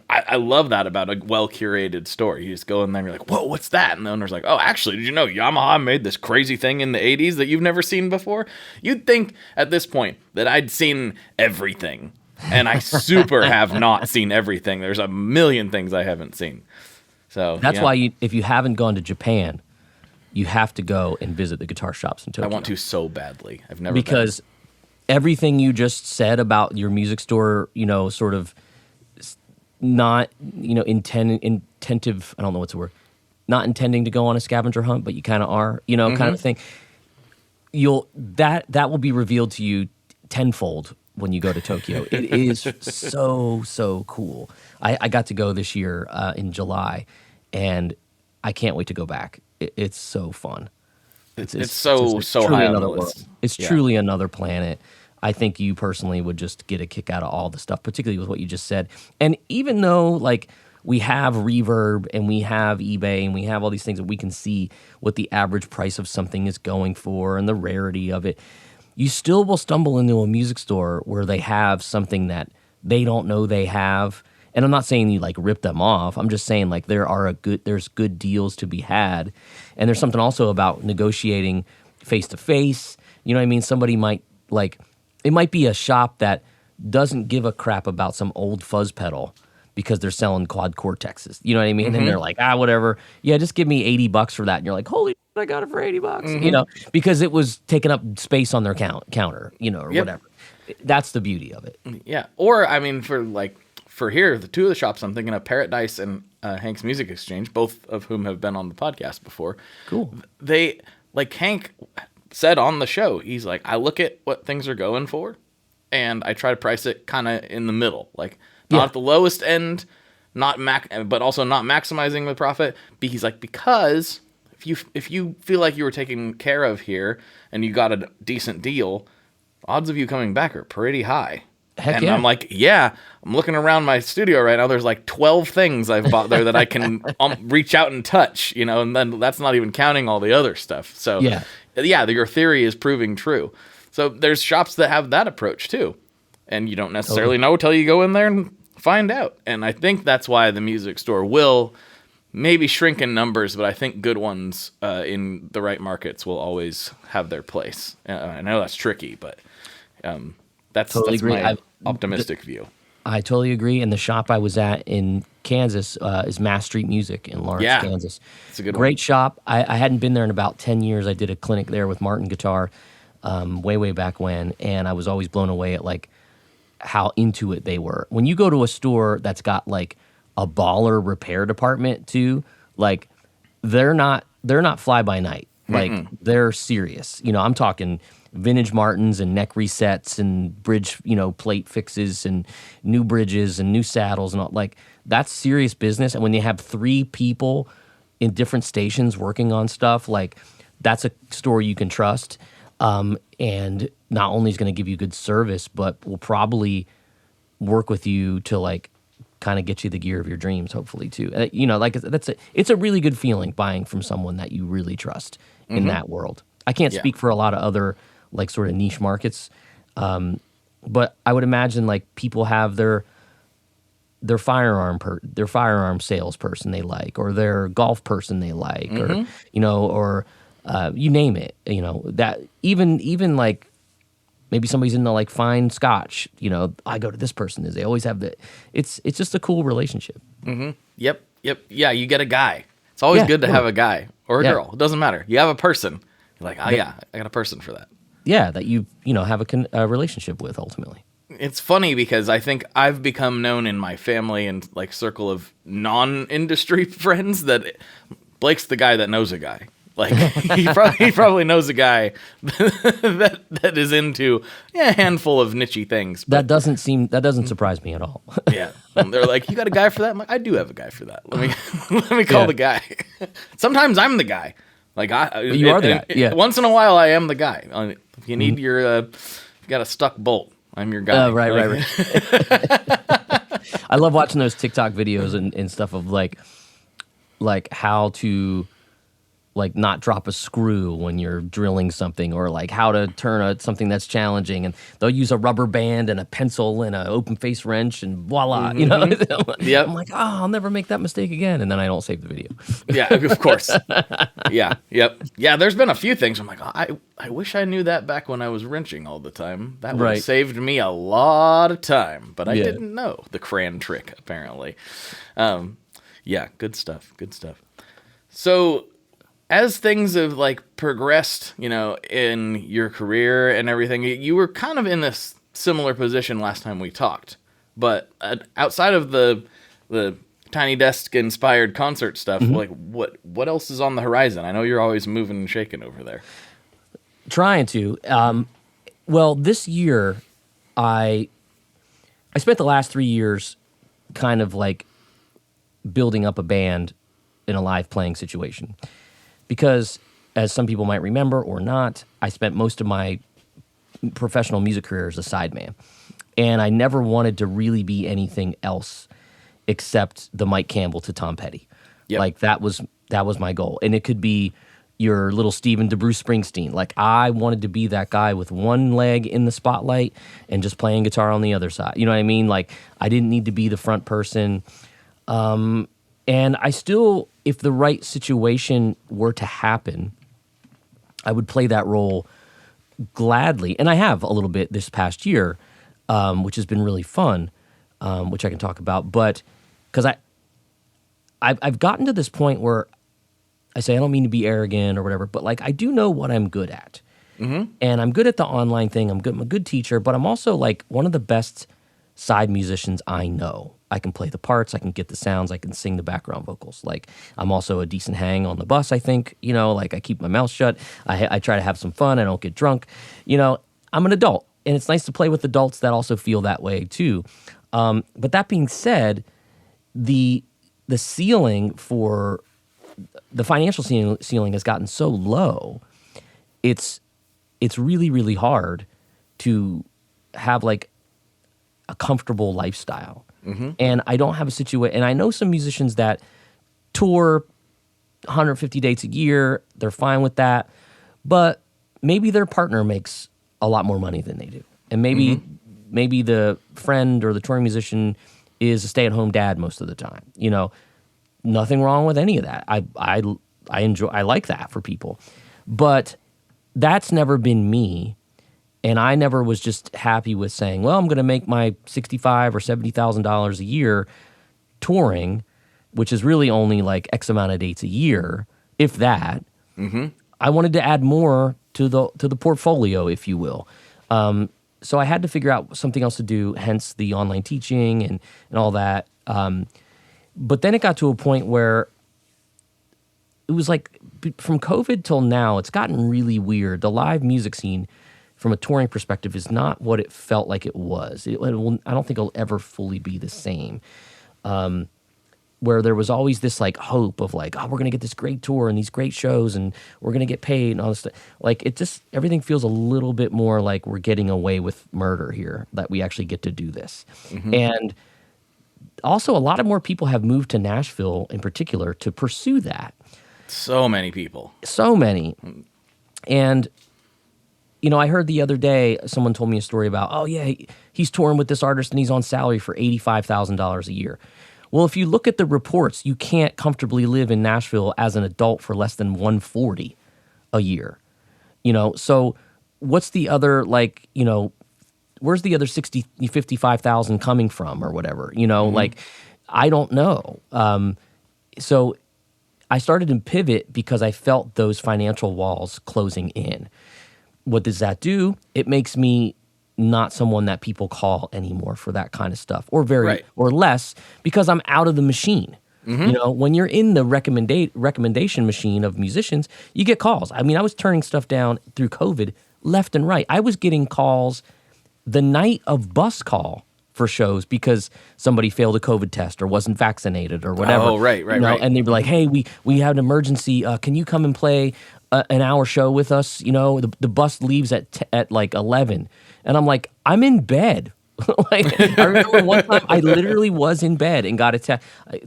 I love that about a well-curated store. You just go in there and you're like, whoa, what's that? And the owner's like, oh, actually, did you know Yamaha made this crazy thing in the 80s that you've never seen before? You'd think at this point that I'd seen everything. And I super have not seen everything. There's a million things I haven't seen. So that's why if you haven't gone to Japan, you have to go and visit the guitar shops in Tokyo. I want to so badly. I've never because everything you just said about your music store, sort of not, intentive. I don't know what's the word. Not intending to go on a scavenger hunt, but you kind of are, kind of thing. That will be revealed to you tenfold when you go to Tokyo. It is so cool. I got to go this year in July, and I can't wait to go back. It's so fun. It's so high on the list. It's truly another planet. I think you personally would just get a kick out of all the stuff, particularly with what you just said. And even though like we have Reverb and we have eBay and we have all these things that we can see what the average price of something is going for and the rarity of it, you still will stumble into a music store where they have something that they don't know they have. And I'm not saying you like rip them off. I'm just saying like there's good deals to be had. And there's something also about negotiating face to face. You know what I mean? Somebody might like, it might be a shop that doesn't give a crap about some old fuzz pedal because they're selling quad cortexes. You know what I mean? And they're like, whatever. Yeah, just give me $80 for that. And you're like, holy shit, I got it for $80. Because it was taking up space on their counter, or whatever. That's the beauty of it. Yeah. Or I mean, for here, the two of the shops I'm thinking of, Paradise and Hank's Music Exchange, both of whom have been on the podcast before. Cool. They, like Hank said on the show, he's like, I look at what things are going for, and I try to price it kind of in the middle, like not at the lowest end, but also not maximizing the profit. He's like, because if you feel like you were taken care of here and you got a decent deal, odds of you coming back are pretty high. Heck and yeah. I'm like, I'm looking around my studio right now. There's like 12 things I've bought there that I can reach out and touch, and then that's not even counting all the other stuff. So your theory is proving true. So there's shops that have that approach too. And you don't necessarily know till you go in there and find out. And I think that's why the music store will maybe shrink in numbers, but I think good ones in the right markets will always have their place. I know that's tricky, but that's my optimistic view. I totally agree. And the shop I was at in Kansas is Mass Street Music in Lawrence, Kansas. It's a good Great shop. I hadn't been there in about 10 years. I did a clinic there with Martin Guitar way back when, and I was always blown away at like how into it they were. When you go to a store that's got like a baller repair department too, like they're not fly by night. Like they're serious. I'm talking vintage Martins and neck resets and bridge, plate fixes and new bridges and new saddles and all. Like that's serious business. And when you have 3 people in different stations working on stuff, like that's a store you can trust. And not only is going to give you good service, but will probably work with you to like kind of get you the gear of your dreams, hopefully too. Like it's a really good feeling buying from someone that you really trust in that world. I can't speak for a lot of other like sort of niche markets, but I would imagine like people have their firearm salesperson they like, or their golf person they like, or you name it. That even like maybe somebody's into like fine scotch. I go to this person. They always have the. It's just a cool relationship. Mm-hmm. Yep. Yeah, you get a guy. It's always good to have a guy or a girl. It doesn't matter. You have a person. You're like, I got a person for that. Yeah, that you have a relationship with ultimately. It's funny because I think I've become known in my family and like circle of non-industry friends that Blake's the guy that knows a guy. Like he probably knows a guy that is into a handful of niche-y things. That doesn't surprise me at all. Yeah, they're like, you got a guy for that? I'm like, I do have a guy for that. Let me call the guy. Sometimes I'm the guy. Like you are the guy. Yeah. Once in a while, I am the guy. If you need you got a stuck bolt, I'm your guy. Right. I love watching those TikTok videos and stuff of like how to like not drop a screw when you're drilling something, or like how to turn something that's challenging, and they'll use a rubber band and a pencil and an open face wrench and voila, Yep. I'm like, I'll never make that mistake again, and then I don't save the video. Yeah, of course. Yep. Yeah, there's been a few things I'm like, I wish I knew that back when I was wrenching all the time. That would have saved me a lot of time, but I didn't know the crayon trick apparently. Yeah, good stuff. So as things have like progressed, in your career and everything, you were kind of in this similar position last time we talked. But outside of the Tiny Desk inspired concert stuff, like what else is on the horizon? I know you're always moving and shaking over there. Trying to. Well, this year, I spent the last 3 years kind of like building up a band in a live playing situation. Because, as some people might remember or not, I spent most of my professional music career as a sideman. And I never wanted to really be anything else except the Mike Campbell to Tom Petty. Yep. Like, that was my goal. And it could be your little Steven to Bruce Springsteen. Like, I wanted to be that guy with one leg in the spotlight and just playing guitar on the other side. You know what I mean? Like, I didn't need to be the front person. And I still, if the right situation were to happen, I would play that role gladly. And I have a little bit this past year, which has been really fun, which I can talk about. But because I've gotten to this point where I say, I don't mean to be arrogant or whatever, but like I do know what I'm good at. Mm-hmm. And I'm good at the online thing. I'm a good teacher, but I'm also like one of the best side musicians I know. I can play the parts, I can get the sounds, I can sing the background vocals. Like, I'm also a decent hang on the bus, I think. Like I keep my mouth shut. I try to have some fun. I don't get drunk. I'm an adult, and it's nice to play with adults that also feel that way too. But that being said, the ceiling for the financial ceiling has gotten so low. It's really, really hard to have like a comfortable lifestyle. Mm-hmm. And I don't have a situation, and I know some musicians that tour 150 dates a year, they're fine with that, but maybe their partner makes a lot more money than they do. And maybe the friend or the touring musician is a stay-at-home dad most of the time. Nothing wrong with any of that. I like that for people. But that's never been me. And I never was just happy with saying, well, I'm going to make my $65,000 or $70,000 a year touring, which is really only like X amount of dates a year, if that. Mm-hmm. I wanted to add more to the portfolio, if you will. So I had to figure out something else to do, hence the online teaching and all that. But then it got to a point where it was like from COVID till now, it's gotten really weird. The live music scene from a touring perspective is not what it felt like it was. I don't think it'll ever fully be the same. Where there was always this like hope of like, we're going to get this great tour and these great shows and we're going to get paid and all this stuff. Like everything feels a little bit more like we're getting away with murder here, that we actually get to do this. Mm-hmm. And also a lot of more people have moved to Nashville in particular to pursue that. So many people. So many. And I heard the other day, someone told me a story about, he's touring with this artist and he's on salary for $85,000 a year. Well, if you look at the reports, you can't comfortably live in Nashville as an adult for less than $140 a year. So what's the other, like, where's the other 55,000 coming from or whatever? Like, I don't know. So I started to pivot because I felt those financial walls closing in. What does that do? It makes me not someone that people call anymore for that kind of stuff, or or less, because I'm out of the machine. When you're in the recommendation machine of musicians, you get calls. I mean, I was turning stuff down through COVID left and right. I was getting calls the night of bus call for shows because somebody failed a COVID test or wasn't vaccinated or whatever. Oh, right. And they'd be like, "Hey, we have an emergency. Can you come and play an hour show with us? The bus leaves at like 11." And I'm like, "I'm in bed." Like, I remember one time I literally was in bed and got a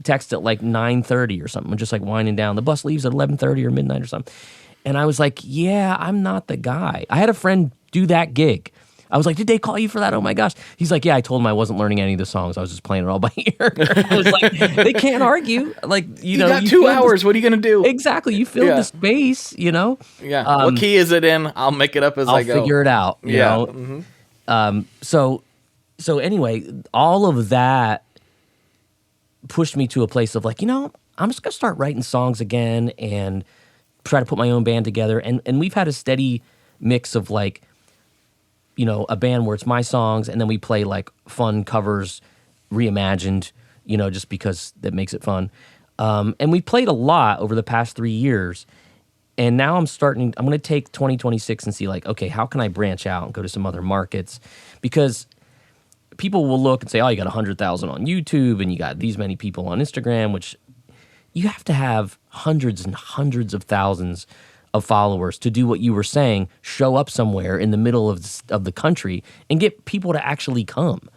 text at like 9:30 or something. I'm just like winding down. The bus leaves at 11:30 or midnight or something. And I was like, yeah, I'm not the guy. I had a friend do that gig. I was like, did they call you for that? Oh my gosh. He's like, yeah, I told him I wasn't learning any of the songs. I was just playing it all by ear. I was like, they can't argue. Like, you got 2 hours. What are you going to do? Exactly. You filled the space, Yeah. What key is it in? I'll make it up as I go. I'll figure it out. You know? So anyway, all of that pushed me to a place of like, I'm just going to start writing songs again and try to put my own band together. And we've had a steady mix of like, a band where it's my songs and then we play like fun covers, reimagined, just because that makes it fun. And we played a lot over the past 3 years. And now I'm going to take 2026 and see like, okay, how can I branch out and go to some other markets? Because people will look and say, oh, you got 100,000 on YouTube and you got these many people on Instagram, which you have to have hundreds and hundreds of thousands of followers to do what you were saying, show up somewhere in the middle of the country and get people to actually come.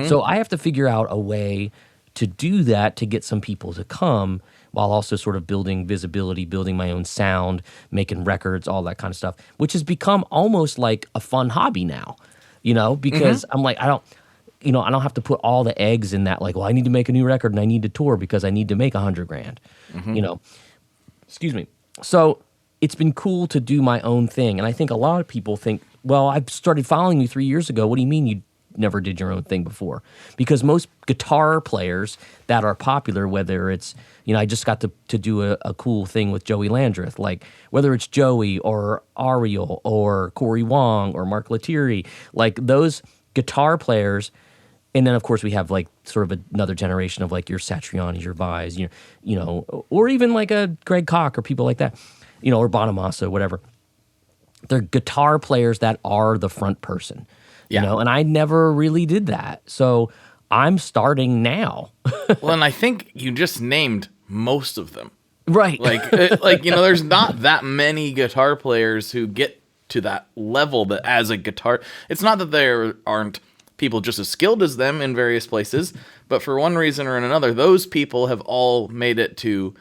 So I have to figure out a way to do that, to get some people to come while also sort of building visibility, building my own sound, making records, all that kind of stuff, which has become almost like a fun hobby now, because I'm like, I don't have to put all the eggs in that, like, well, I need to make a new record and I need to tour because I need to make $100,000, Excuse me. So it's been cool to do my own thing. And I think a lot of people think, well, I started following you 3 years ago. What do you mean you never did your own thing before? Because most guitar players that are popular, whether it's, I just got to do a cool thing with Joey Landreth, like whether it's Joey or Ariel or Corey Wong or Mark Lettieri, like those guitar players. And then, of course, we have like sort of another generation of like your Satrianis, your Vais, or even like a Greg Koch or people like that, or Bonamassa, whatever. They're guitar players that are the front person, and I never really did that. So I'm starting now. Well, and I think you just named most of them. Right. There's not that many guitar players who get to that level that as a guitar, it's not that there aren't people just as skilled as them in various places, but for one reason or another, those people have all made it to,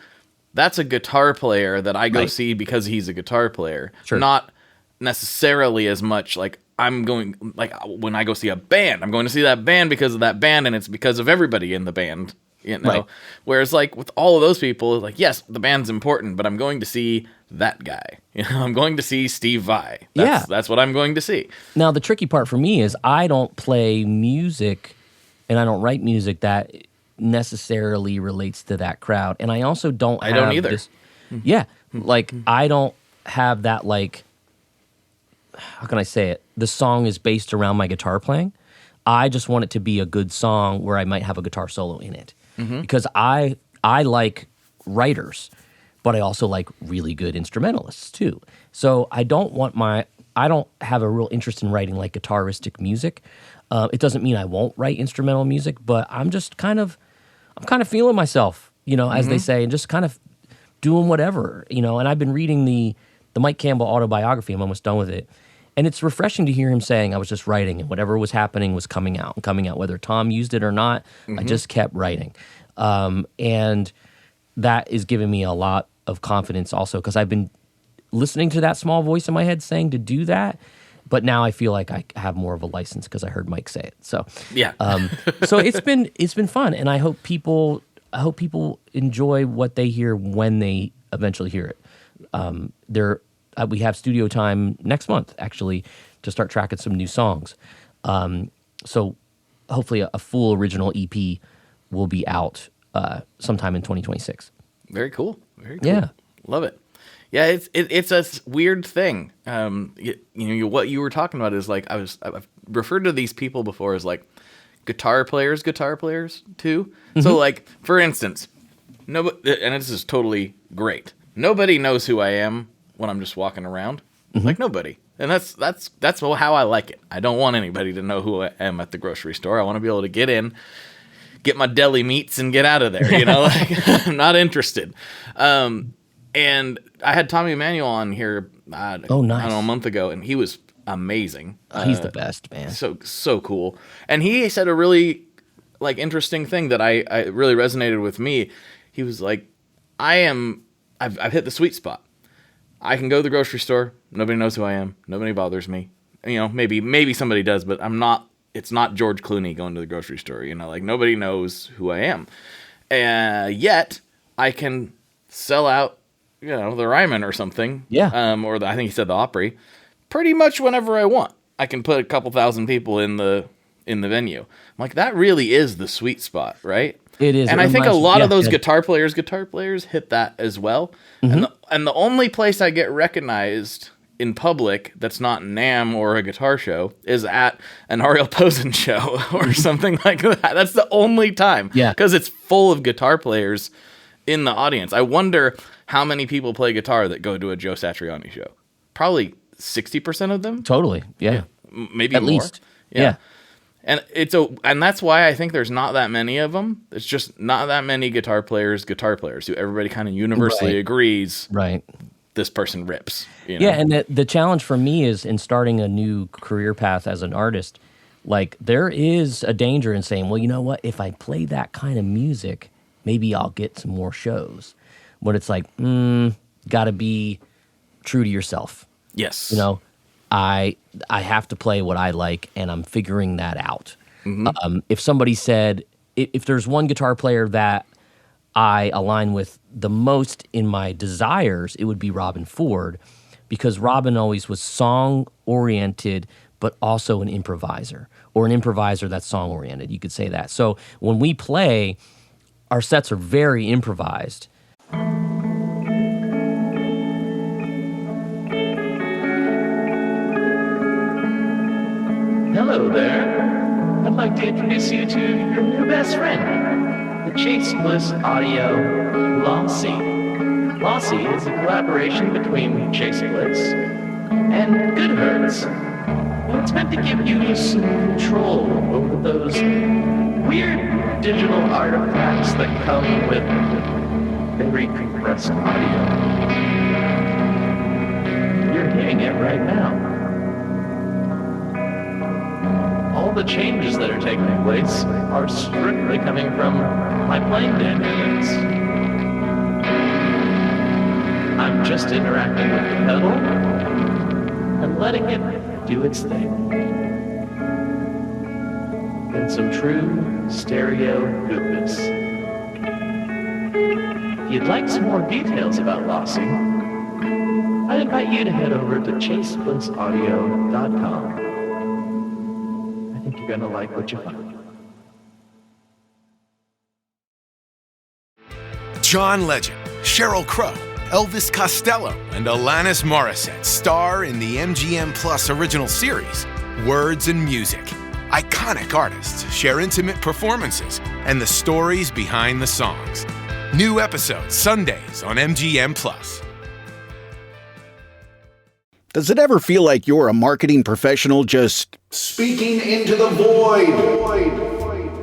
that's a guitar player that I go see because he's a guitar player. Sure. Not necessarily as much like when I go see a band, I'm going to see that band because of that band, and it's because of everybody in the band, Right. Whereas like with all of those people, like, yes, the band's important, but I'm going to see that guy. I'm going to see Steve Vai. That's what I'm going to see. Now, the tricky part for me is I don't play music and I don't write music that necessarily relates to that crowd. And I also don't have either. This, like I don't have that, like, how can I say it? The song is based around my guitar playing. I just want it to be a good song where I might have a guitar solo in it. Because I like writers, but I also like really good instrumentalists too. So I don't have a real interest in writing like guitaristic music. It doesn't mean I won't write instrumental music, but I'm kind of feeling myself, as they say, and just kind of doing whatever, And I've been reading the Mike Campbell autobiography. I'm almost done with it. And it's refreshing to hear him saying, I was just writing, and whatever was happening was coming out. Whether Tom used it or not, I just kept writing. And that is giving me a lot of confidence also, because I've been listening to that small voice in my head saying to do that, but now I feel like I have more of a license because I heard Mike say it. So so it's been fun, and I hope people enjoy what they hear when they eventually hear it. we have studio time next month, actually, to start tracking some new songs. So hopefully a full original EP will be out sometime in 2026. Very cool. Very cool. Yeah. Love it. Yeah, it's a weird thing. What you were talking about is like I've referred to these people before as like guitar players too. Mm-hmm. So like, for instance, nobody, and this is totally great. Nobody knows who I am when I'm just walking around. Mm-hmm. Like nobody. And that's how I like it. I don't want anybody to know who I am at the grocery store. I want to be able to get in, get my deli meats, and get out of there. Like I'm not interested. And I had Tommy Emmanuel on here. Nice. I don't know, a month ago, and he was amazing. He's the best, man. So cool. And he said a really like interesting thing that I really resonated with me. He was like, I've hit the sweet spot. I can go to the grocery store. Nobody knows who I am. Nobody bothers me. Maybe somebody does, but I'm not. It's not George Clooney going to the grocery store. Like nobody knows who I am. Yet I can sell out, the Ryman or something. Yeah. I think he said the Opry. Pretty much whenever I want. I can put a couple thousand people in the venue. I'm like, that really is the sweet spot, right? It is. And I think a lot of those guitar players hit that as well. Mm-hmm. And the only place I get recognized in public that's not NAMM or a guitar show is at an Ariel Posen show or something like that. That's the only time. Yeah. Because it's full of guitar players in the audience. I wonder how many people play guitar that go to a Joe Satriani show. Probably 60% of them. Totally. Yeah. Maybe at more. Least. Yeah. And and that's why I think there's not that many of them. It's just not that many guitar players who everybody kind of universally agrees. Right. This person rips. Yeah, and the challenge for me is in starting a new career path as an artist, like there is a danger in saying, well, you know what? If I play that kind of music, maybe I'll get some more shows. But it's like, got to be true to yourself. Yes. I have to play what I like, and I'm figuring that out. Mm-hmm. If somebody said, if there's one guitar player that I align with the most in my desires, it would be Robin Ford, because Robin always was song-oriented, but also an improviser, or an improviser that's song-oriented. You could say that. So when we play, our sets are very improvised. Hello there. I'd like to introduce you to your new best friend, the Chase Bliss Audio Lossy. Lossy is a collaboration between Chase Bliss and Good Hertz. And it's meant to give you some control over those weird digital artifacts that come with very compressed audio. You're hearing it right now. All the changes that are taking place are strictly coming from my playing dynamics. I'm just interacting with the pedal and letting it do its thing. And some true stereo goodness. If you'd like some more details about Lossy, I'd invite you to head over to chaseblissaudio.com. I think you're gonna like what you find. John Legend, Sheryl Crow, Elvis Costello, and Alanis Morissette star in the MGM Plus original series, Words and Music. Iconic artists share intimate performances and the stories behind the songs. New episodes Sundays on MGM Plus. Does it ever feel like you're a marketing professional just speaking into the void?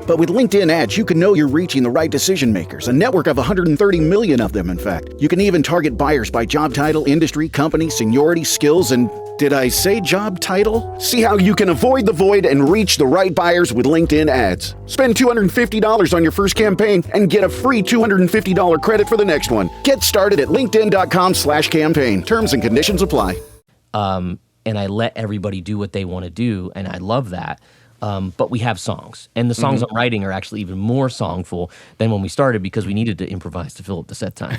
But with LinkedIn ads, you can know you're reaching the right decision makers, a network of 130 million of them, in fact. You can even target buyers by job title, industry, company, seniority, skills, and did I say job title? See how you can avoid the void and reach the right buyers with LinkedIn ads. Spend $250 on your first campaign and get a free $250 credit for the next one. Get started at linkedin.com/campaign. Terms and conditions apply. And I let everybody do what they want to do, and I love that. But we have songs, and the songs I'm writing are actually even more songful than when we started because we needed to improvise to fill up the set time.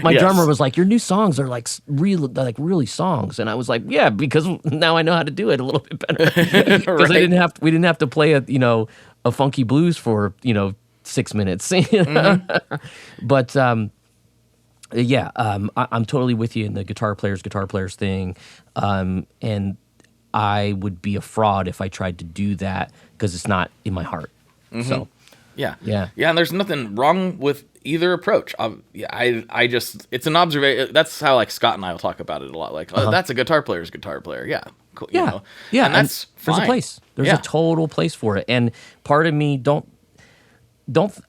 My drummer was like, "Your new songs are like really songs," and I was like, "Yeah, because now I know how to do it a little bit better." Because we didn't have to play a funky blues for 6 minutes. But I'm totally with you in the guitar players thing, and I would be a fraud if I tried to do that because it's not in my heart. So, yeah, and there's nothing wrong with either approach. I just it's an observation. That's how like Scott and I will talk about it a lot. Like, that's a guitar player's guitar player. Yeah, cool. Yeah, and that's there's fine. a place. There's a total place for it. And part of me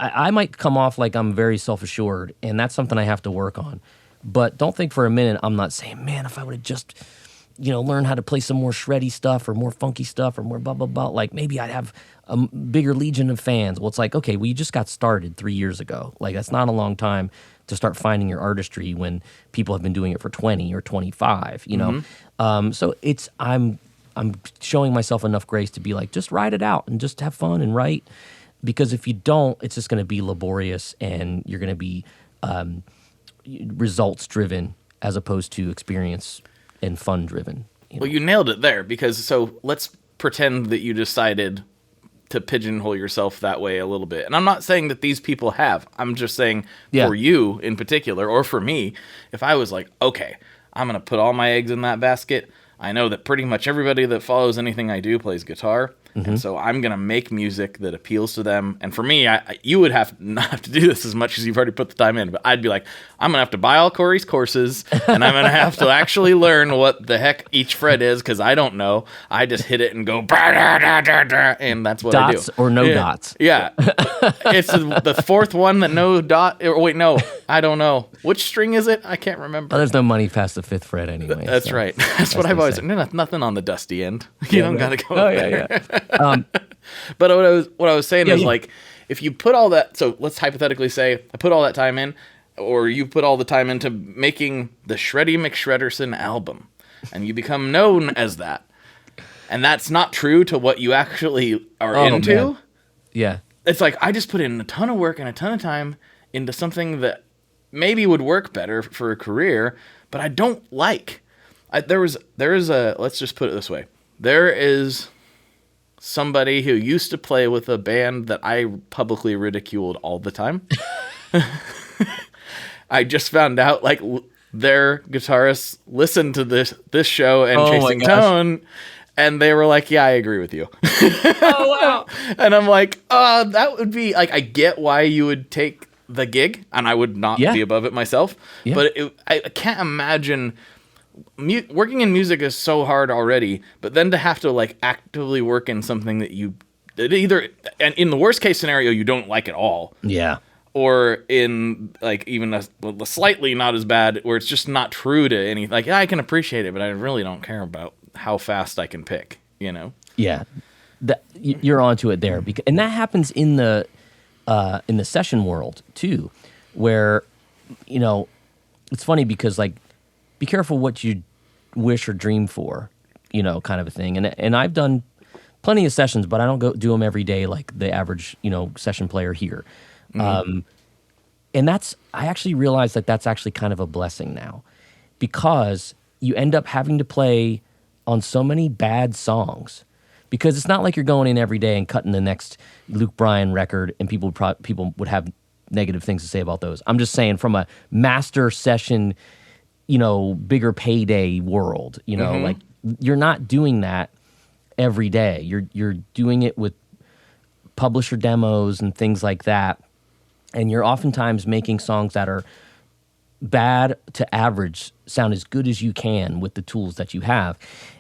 I might come off like I'm very self-assured, and that's something I have to work on. But don't think for a minute I'm not saying, man, if I would have just learn how to play some more shreddy stuff or more funky stuff or more blah, blah, blah. Like maybe I'd have a bigger legion of fans. Well, it's like, okay, well, you just got started 3 years ago. Like that's not a long time to start finding your artistry when people have been doing it for 20 or 25, So I'm showing myself enough grace to be like, just ride it out and just have fun and write. Because if you don't, it's just going to be laborious and you're going to be results driven as opposed to experience and fun driven. Well, you nailed it there so let's pretend that you decided to pigeonhole yourself that way a little bit. And I'm not saying that these people have. I'm just saying for you in particular, or for me, if I was like, okay, I'm going to put all my eggs in that basket. I know that pretty much everybody that follows anything I do plays guitar. And so I'm going to make music that appeals to them. And for me, you would not have to do this as much as you've already put the time in. But I'd be like, I'm going to have to buy all Corey's courses. And I'm going to have to actually learn what the heck each fret is because I don't know. I just hit it and go, and that's what I do. Dots or no dots. Yeah. It's the fourth one that no dot. Or wait, no, I don't know. Which string is it? I can't remember. Well, there's no money past the fifth fret anyway. That's right. That's what I've always said. Nothing on the dusty end. You don't got to go there. But what I was saying is like, if you put all that, so let's hypothetically say I put all that time in, or you put all the time into making the Shreddy McShredderson album, and you become known as that, and that's not true to what you actually are into. Man. Yeah, it's like I just put in a ton of work and a ton of time into something that maybe would work better for a career, but I don't like. There is a, let's just put it this way, there is somebody who used to play with a band that I publicly ridiculed all the time. I just found out like their guitarists listened to this show and Chasing Tone, and they were like, "Yeah, I agree with you." Oh wow! And I'm like, that would be like, I get why you would take the gig, and I would not be above it myself. Yeah. But I can't imagine. Working in music is so hard already, but then to have to like actively work in something that either, and in the worst case scenario, you don't like at all. Yeah. Or in like even a slightly not as bad, where it's just not true to any, like, yeah, I can appreciate it, but I really don't care about how fast I can pick, Yeah. You're onto it there. And that happens in the session world too, where, it's funny because like, be careful what you wish or dream for, kind of a thing. And I've done plenty of sessions, but I don't go do them every day like the average, session player here. Mm-hmm. And I actually realized that that's actually kind of a blessing now, because you end up having to play on so many bad songs, because it's not like you're going in every day and cutting the next Luke Bryan record and people would have negative things to say about those. I'm just saying from a master session, bigger payday world, mm-hmm. like you're not doing that every day. You're doing it with publisher demos and things like that. And you're oftentimes making songs that are bad to average sound as good as you can with the tools that you have.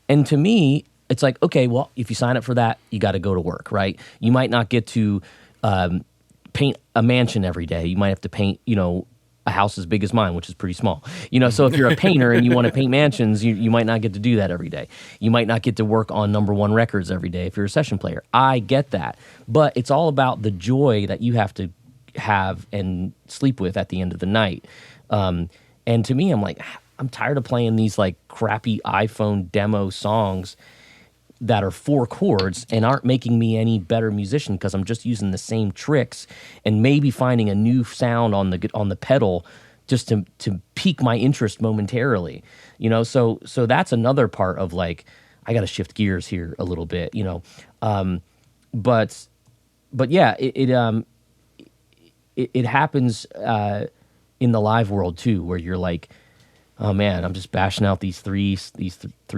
And to me, it's like, okay, well, if you sign up for that, you got to go to work, right? You might not get to paint a mansion every day. You might have to paint, a house as big as mine, which is pretty small. So if you're a painter and you want to paint mansions, you might not get to do that every day. You might not get to work on #1 records every day if you're a session player. I get that. But it's all about the joy that you have to have and sleep with at the end of the night. And to me, I'm like, I'm tired of playing these like crappy iPhone demo songs that are 4 chords and aren't making me any better musician because I'm just using the same tricks and maybe finding a new sound on the pedal just to pique my interest momentarily, you know. So that's another part of like I got to shift gears here a little bit, you know. But yeah, it happens in the live world too, where you're like, oh man, I'm just bashing out these three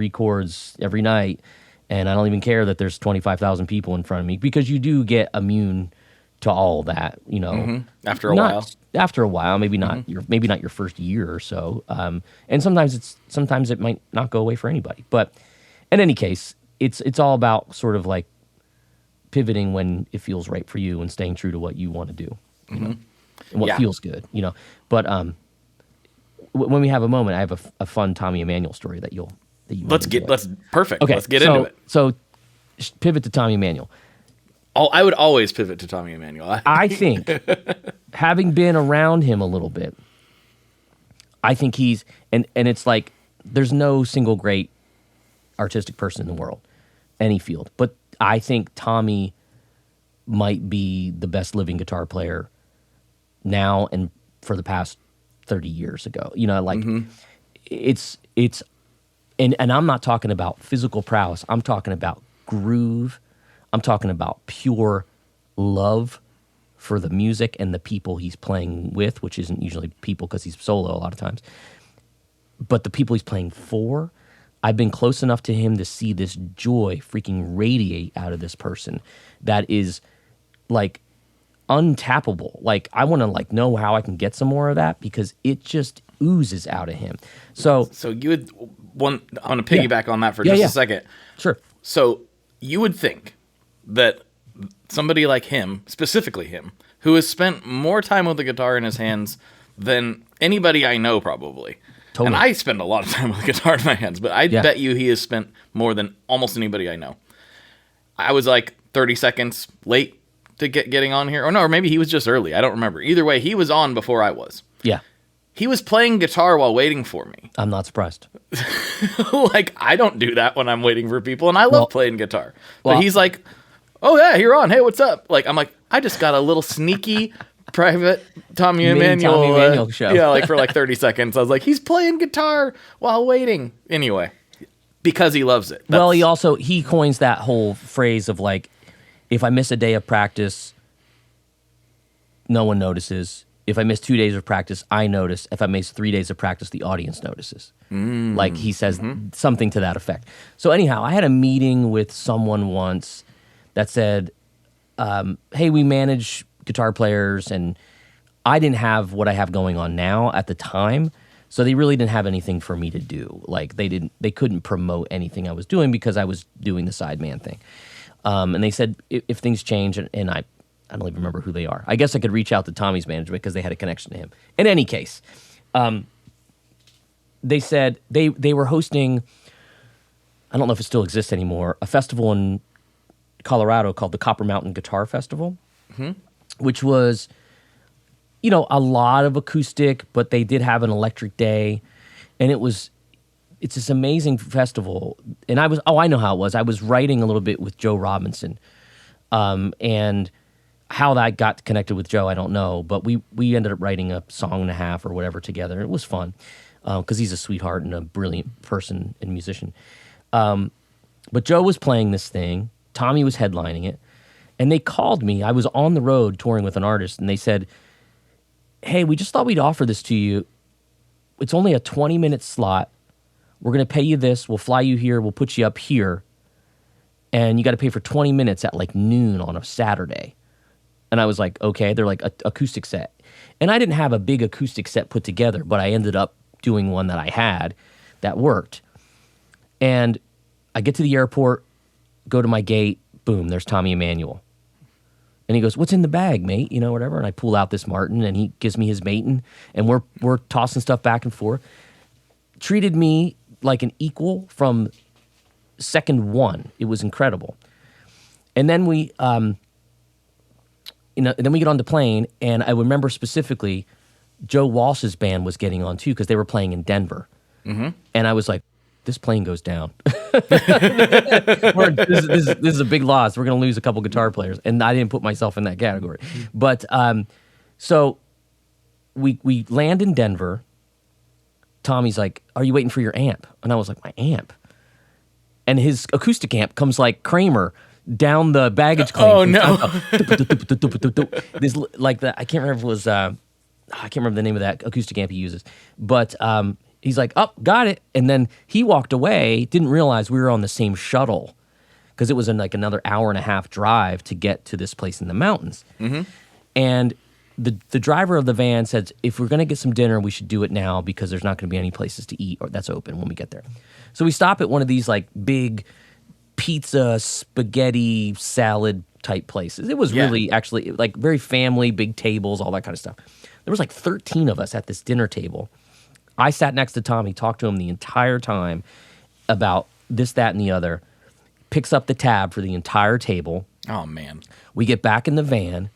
chords every night, and I don't even care that there's 25,000 people in front of me, because you do get immune to all that, you know. After a while. After a while, maybe not your first year or so, and sometimes it might not go away for anybody. But in any case, it's all about sort of like pivoting when it feels right for you and staying true to what you want to do, you know, and what feels good, you know. But when we have a moment, I have a fun Tommy Emmanuel story that you perfect. Okay, let's get into it. So pivot to Tommy Emmanuel. I would always pivot to Tommy Emmanuel. I think, having been around him a little bit, I think he's and it's like there's no single great artistic person in the world, any field, but I think Tommy might be the best living guitar player now and for the past 30 years ago. You know, like it's and I'm not talking about physical prowess. I'm talking about groove. I'm talking about pure love for the music and the people he's playing with, which isn't usually people because he's solo a lot of times. But the people he's playing for, I've been close enough to him to see this joy freaking radiate out of this person that is like untappable. Like I want to like know how I can get some more of that, because it just oozes out of him. So you would I want to piggyback on that for just a second. Sure. So you would think that somebody like him, specifically him, who has spent more time with the guitar in his hands than anybody I know probably. Totally. And I spend a lot of time with the guitar in my hands, but I bet you he has spent more than almost anybody I know. I was like 30 seconds late to getting on here. Or no, or maybe he was just early. I don't remember. Either way, he was on before I was. Yeah. He was playing guitar while waiting for me. I'm not surprised. Like, I don't do that when I'm waiting for people, and I love playing guitar. But he's like, oh yeah, you're on. Hey, what's up? Like, I'm like, I just got a little sneaky private Tommy Emmanuel show. Yeah, like for like 30 seconds. I was like, he's playing guitar while waiting. Anyway, because he loves it. Well, he coins that whole phrase of like, if I miss a day of practice, no one notices. If I miss 2 days of practice, I notice. If I miss 3 days of practice, the audience notices. Like he says something to that effect. So anyhow, I had a meeting with someone once that said, hey, we manage guitar players, and I didn't have what I have going on now at the time, so they really didn't have anything for me to do. Like they couldn't promote anything I was doing because I was doing the sideman thing. And they said if things change, and I don't even remember who they are. I guess I could reach out to Tommy's management because they had a connection to him. In any case, they said they were hosting, I don't know if it still exists anymore, a festival in Colorado called the Copper Mountain Guitar Festival, which was, you know, a lot of acoustic, but they did have an electric day, and it's this amazing festival. And I know how it was. I was writing a little bit with Joe Robinson, and how that got connected with Joe, I don't know, but we ended up writing a song and a half or whatever together. It was fun because he's a sweetheart and a brilliant person and musician. But Joe was playing this thing. Tommy was headlining it. And they called me. I was on the road touring with an artist, and they said, hey, we just thought we'd offer this to you. It's only a 20-minute slot. We're going to pay you this. We'll fly you here. We'll put you up here. And you got to pay for 20 minutes at like noon on a Saturday. And I was like, okay. They're like, acoustic set. And I didn't have a big acoustic set put together, but I ended up doing one that I had that worked. And I get to the airport, go to my gate, boom, there's Tommy Emmanuel. And he goes, what's in the bag, mate? You know, whatever. And I pull out this Martin, and he gives me his Maton, and we're tossing stuff back and forth. Treated me like an equal from second one. It was incredible. And then we, then we get on the plane, and I remember specifically Joe Walsh's band was getting on too because they were playing in Denver. And I was like, this plane goes down. This is a big loss. We're going to lose a couple guitar players. And I didn't put myself in that category. But so we land in Denver. Tommy's like, are you waiting for your amp? And I was like, my amp? And his acoustic amp comes like Kramer down the baggage claim. Oh, no. This, like that. I can't remember if it was, I can't remember the name of that acoustic amp he uses. But he's like, oh, got it. And then he walked away, didn't realize we were on the same shuttle because it was like another hour and a half drive to get to this place in the mountains. Mm-hmm. And the driver of the van said, if we're going to get some dinner, we should do it now because there's not going to be any places to eat or that's open when we get there. So we stop at one of these like big pizza, spaghetti, salad type places. It was really actually like very family, big tables, all that kind of stuff. There was like 13 of us at this dinner table. I sat next to Tommy, talked to him the entire time about this, that, and the other. Picks up the tab for the entire table. Oh, man. We get back in the van.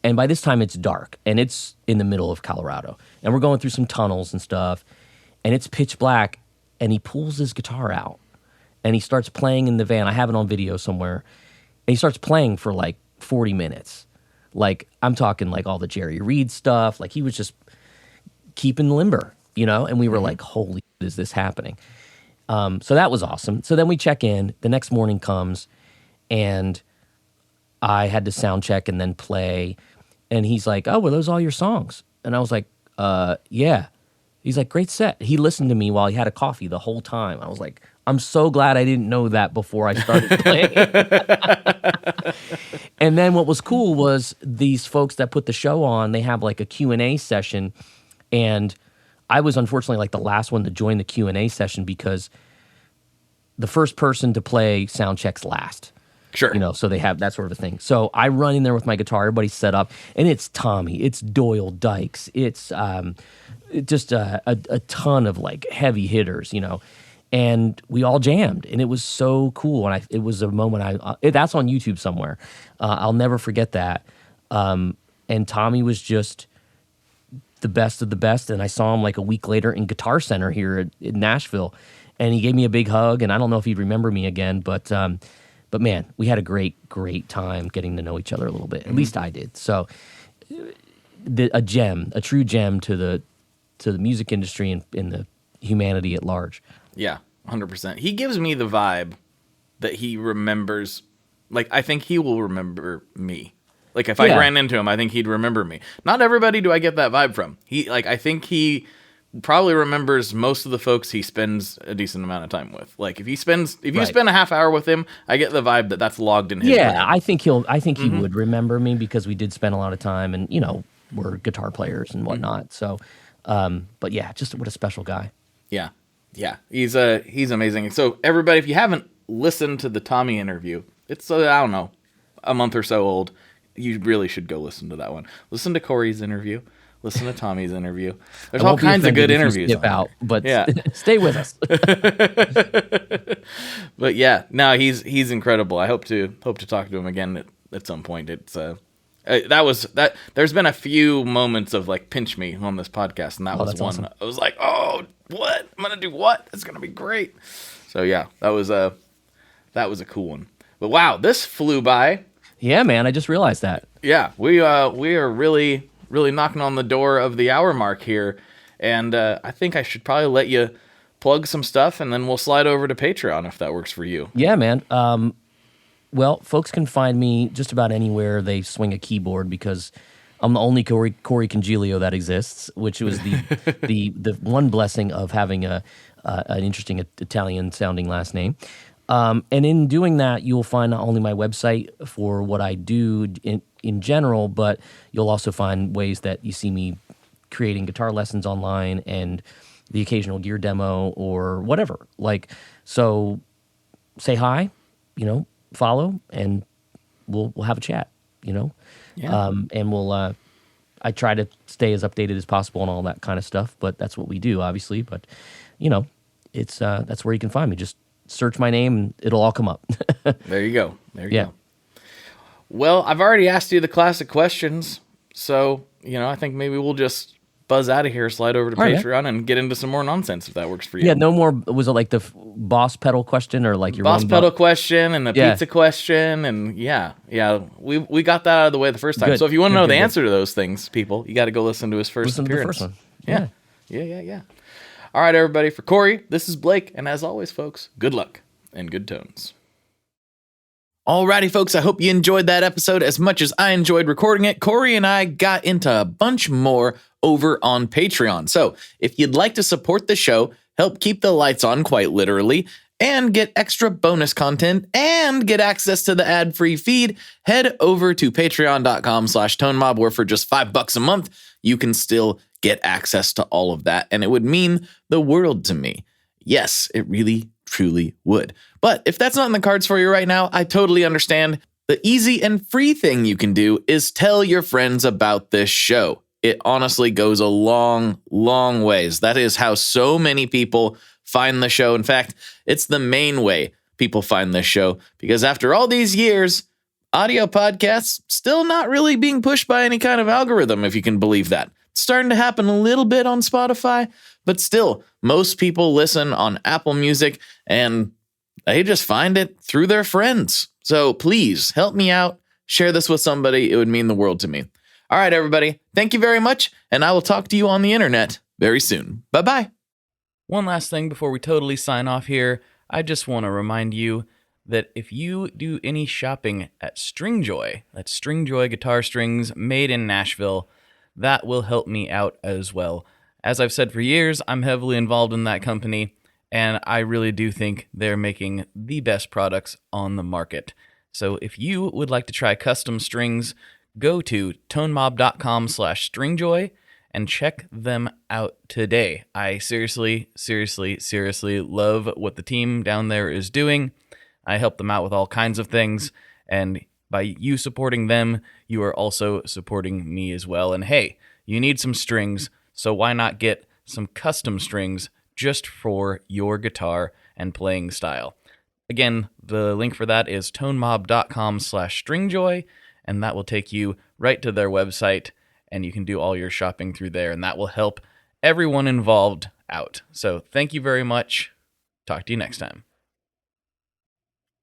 And by this time, it's dark, and it's in the middle of Colorado. And we're going through some tunnels and stuff, and it's pitch black, and he pulls his guitar out, and he starts playing in the van. I have it on video somewhere. And he starts playing for like 40 minutes. Like, I'm talking like all the Jerry Reed stuff. Like, he was just keeping limber, you know? And we were like, holy shit, is this happening? So that was awesome. So then we check in. The next morning comes, and I had to sound check and then play. And he's like, oh, were those all your songs? And I was like, yeah. He's like, great set. He listened to me while he had a coffee the whole time. I was like, I'm so glad I didn't know that before I started playing. And then what was cool was these folks that put the show on, they have like a Q&A session. And I was unfortunately like the last one to join the Q&A session because the first person to play sound checks last. Sure. You know, so they have that sort of a thing. So I run in there with my guitar, everybody's set up, and it's Tommy, it's Doyle Dykes, it's just a ton of like heavy hitters, you know, and we all jammed, and it was so cool. And it was a moment that's on YouTube somewhere. I'll never forget that. And Tommy was just the best of the best, and I saw him like a week later in Guitar Center here in Nashville, and he gave me a big hug, and I don't know if he'd remember me again, but man, we had a great time getting to know each other a little bit. At least I did. So, a true gem to the music industry and in the humanity at large. Yeah, 100%. He gives me the vibe that he remembers. Like, I think he will remember me. Like, if I ran into him, I think he'd remember me. Not everybody do I get that vibe from. I think he probably remembers most of the folks he spends a decent amount of time with. Like if you spend a half hour with him, I get the vibe that that's logged in his brain. I think he would remember me because we did spend a lot of time, and you know, we're guitar players and whatnot. So, but yeah, just what a special guy. Yeah, he's amazing. So everybody, if you haven't listened to the Tommy interview, it's I don't know, a month or so old. You really should go listen to that one. Listen to Corey's interview. Listen to Tommy's interview. There's all kinds of good interviews. But stay with us. But yeah, no, he's incredible. I hope to talk to him again at some point. It's that there's been a few moments of like pinch me on this podcast, and that was one. Awesome. I was like, oh, what? I'm gonna do what? It's gonna be great. So yeah, that was a cool one. But wow, this flew by. Yeah, man, I just realized that. Yeah, we are really knocking on the door of the hour mark here, and I think I should probably let you plug some stuff, and then we'll slide over to Patreon if that works for you. Yeah, man. Well, folks can find me just about anywhere they swing a keyboard because I'm the only Corey Congilio that exists, which was the one blessing of having an interesting Italian-sounding last name. And in doing that, you'll find not only my website for what I do in general, but you'll also find ways that you see me creating guitar lessons online and the occasional gear demo or whatever. Like, so say hi, you know, follow, and we'll have a chat, you know? Yeah. And we'll, I try to stay as updated as possible and all that kind of stuff, but that's what we do, obviously. But, you know, it's, that's where you can find me. Just search my name and it'll all come up. There you go. There you go. Well, I've already asked you the classic questions, so, you know, I think maybe we'll just buzz out of here, slide over to All right, Patreon, and get into some more nonsense if that works for you. Yeah, no more. Was it like the boss pedal question or like your boss pedal question and the pizza question? And we got that out of the way the first time. Good. So if you want to know the Good. answer to those things, people, you got to go listen to his first appearance. To the first one. Yeah. All right, everybody. For Corey, this is Blake, and as always, folks, good luck and good tones. Alrighty, folks, I hope you enjoyed that episode as much as I enjoyed recording it. Corey and I got into a bunch more over on Patreon. So if you'd like to support the show, help keep the lights on quite literally, and get extra bonus content and get access to the ad-free feed, head over to patreon.com/tonemob, where for just $5 a month, you can still get access to all of that. And it would mean the world to me. Yes, it really truly would. But if that's not in the cards for you right now, I totally understand. The easy and free thing you can do is tell your friends about this show. It honestly goes a long, long ways. That is how so many people find the show. In fact, it's the main way people find this show, because after all these years, audio podcasts still not really being pushed by any kind of algorithm, if you can believe that. It's starting to happen a little bit on Spotify, but still, most people listen on Apple Music, and they just find it through their friends. So please help me out. Share this with somebody. It would mean the world to me. All right, everybody. Thank you very much, and I will talk to you on the internet very soon. Bye-bye. One last thing before we totally sign off here. I just want to remind you that if you do any shopping at Stringjoy, that's Stringjoy guitar strings made in Nashville, that will help me out as well. As I've said for years, I'm heavily involved in that company, and I really do think they're making the best products on the market. So if you would like to try custom strings, go to tonemob.com/stringjoy and check them out today. I seriously love what the team down there is doing. I help them out with all kinds of things, and by you supporting them, you are also supporting me as well. And hey, you need some strings, so why not get some custom strings just for your guitar and playing style? Again, the link for that is tonemob.com/stringjoy, and that will take you right to their website, and you can do all your shopping through there, and that will help everyone involved out. So thank you very much. Talk to you next time.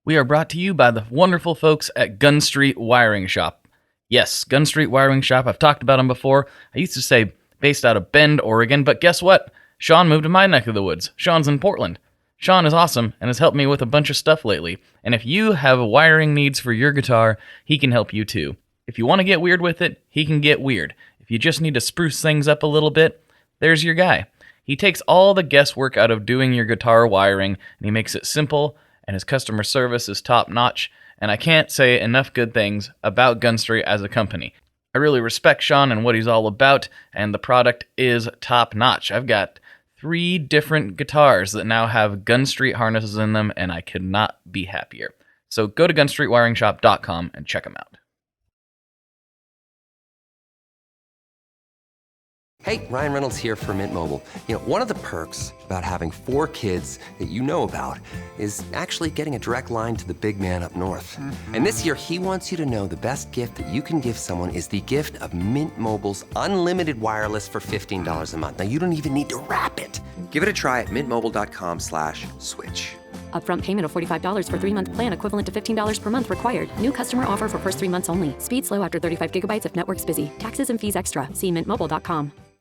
We are brought to you by the wonderful folks at Gun Street Wiring Shop. Yes, Gun Street Wiring Shop. I've talked about them before. I used to say based out of Bend, Oregon, but guess what? Sean moved to my neck of the woods. Sean's in Portland. Sean is awesome and has helped me with a bunch of stuff lately. And if you have wiring needs for your guitar, he can help you too. If you want to get weird with it, he can get weird. If you just need to spruce things up a little bit, there's your guy. He takes all the guesswork out of doing your guitar wiring, and he makes it simple, and his customer service is top-notch, and I can't say enough good things about Gun Street as a company. I really respect Sean and what he's all about, and the product is top-notch. I've got 3 different guitars that now have Gun Street harnesses in them, and I could not be happier. So go to gunstreetwiringshop.com and check them out. Hey, Ryan Reynolds here for Mint Mobile. You know, one of the perks about having 4 kids that you know about is actually getting a direct line to the big man up north. Mm-hmm. And this year, he wants you to know the best gift that you can give someone is the gift of Mint Mobile's unlimited wireless for $15 a month. Now, you don't even need to wrap it. Give it a try at mintmobile.com/switch. Upfront payment of $45 for 3-month plan equivalent to $15 per month required. New customer offer for first 3 months only. Speed slow after 35 gigabytes if network's busy. Taxes and fees extra. See mintmobile.com.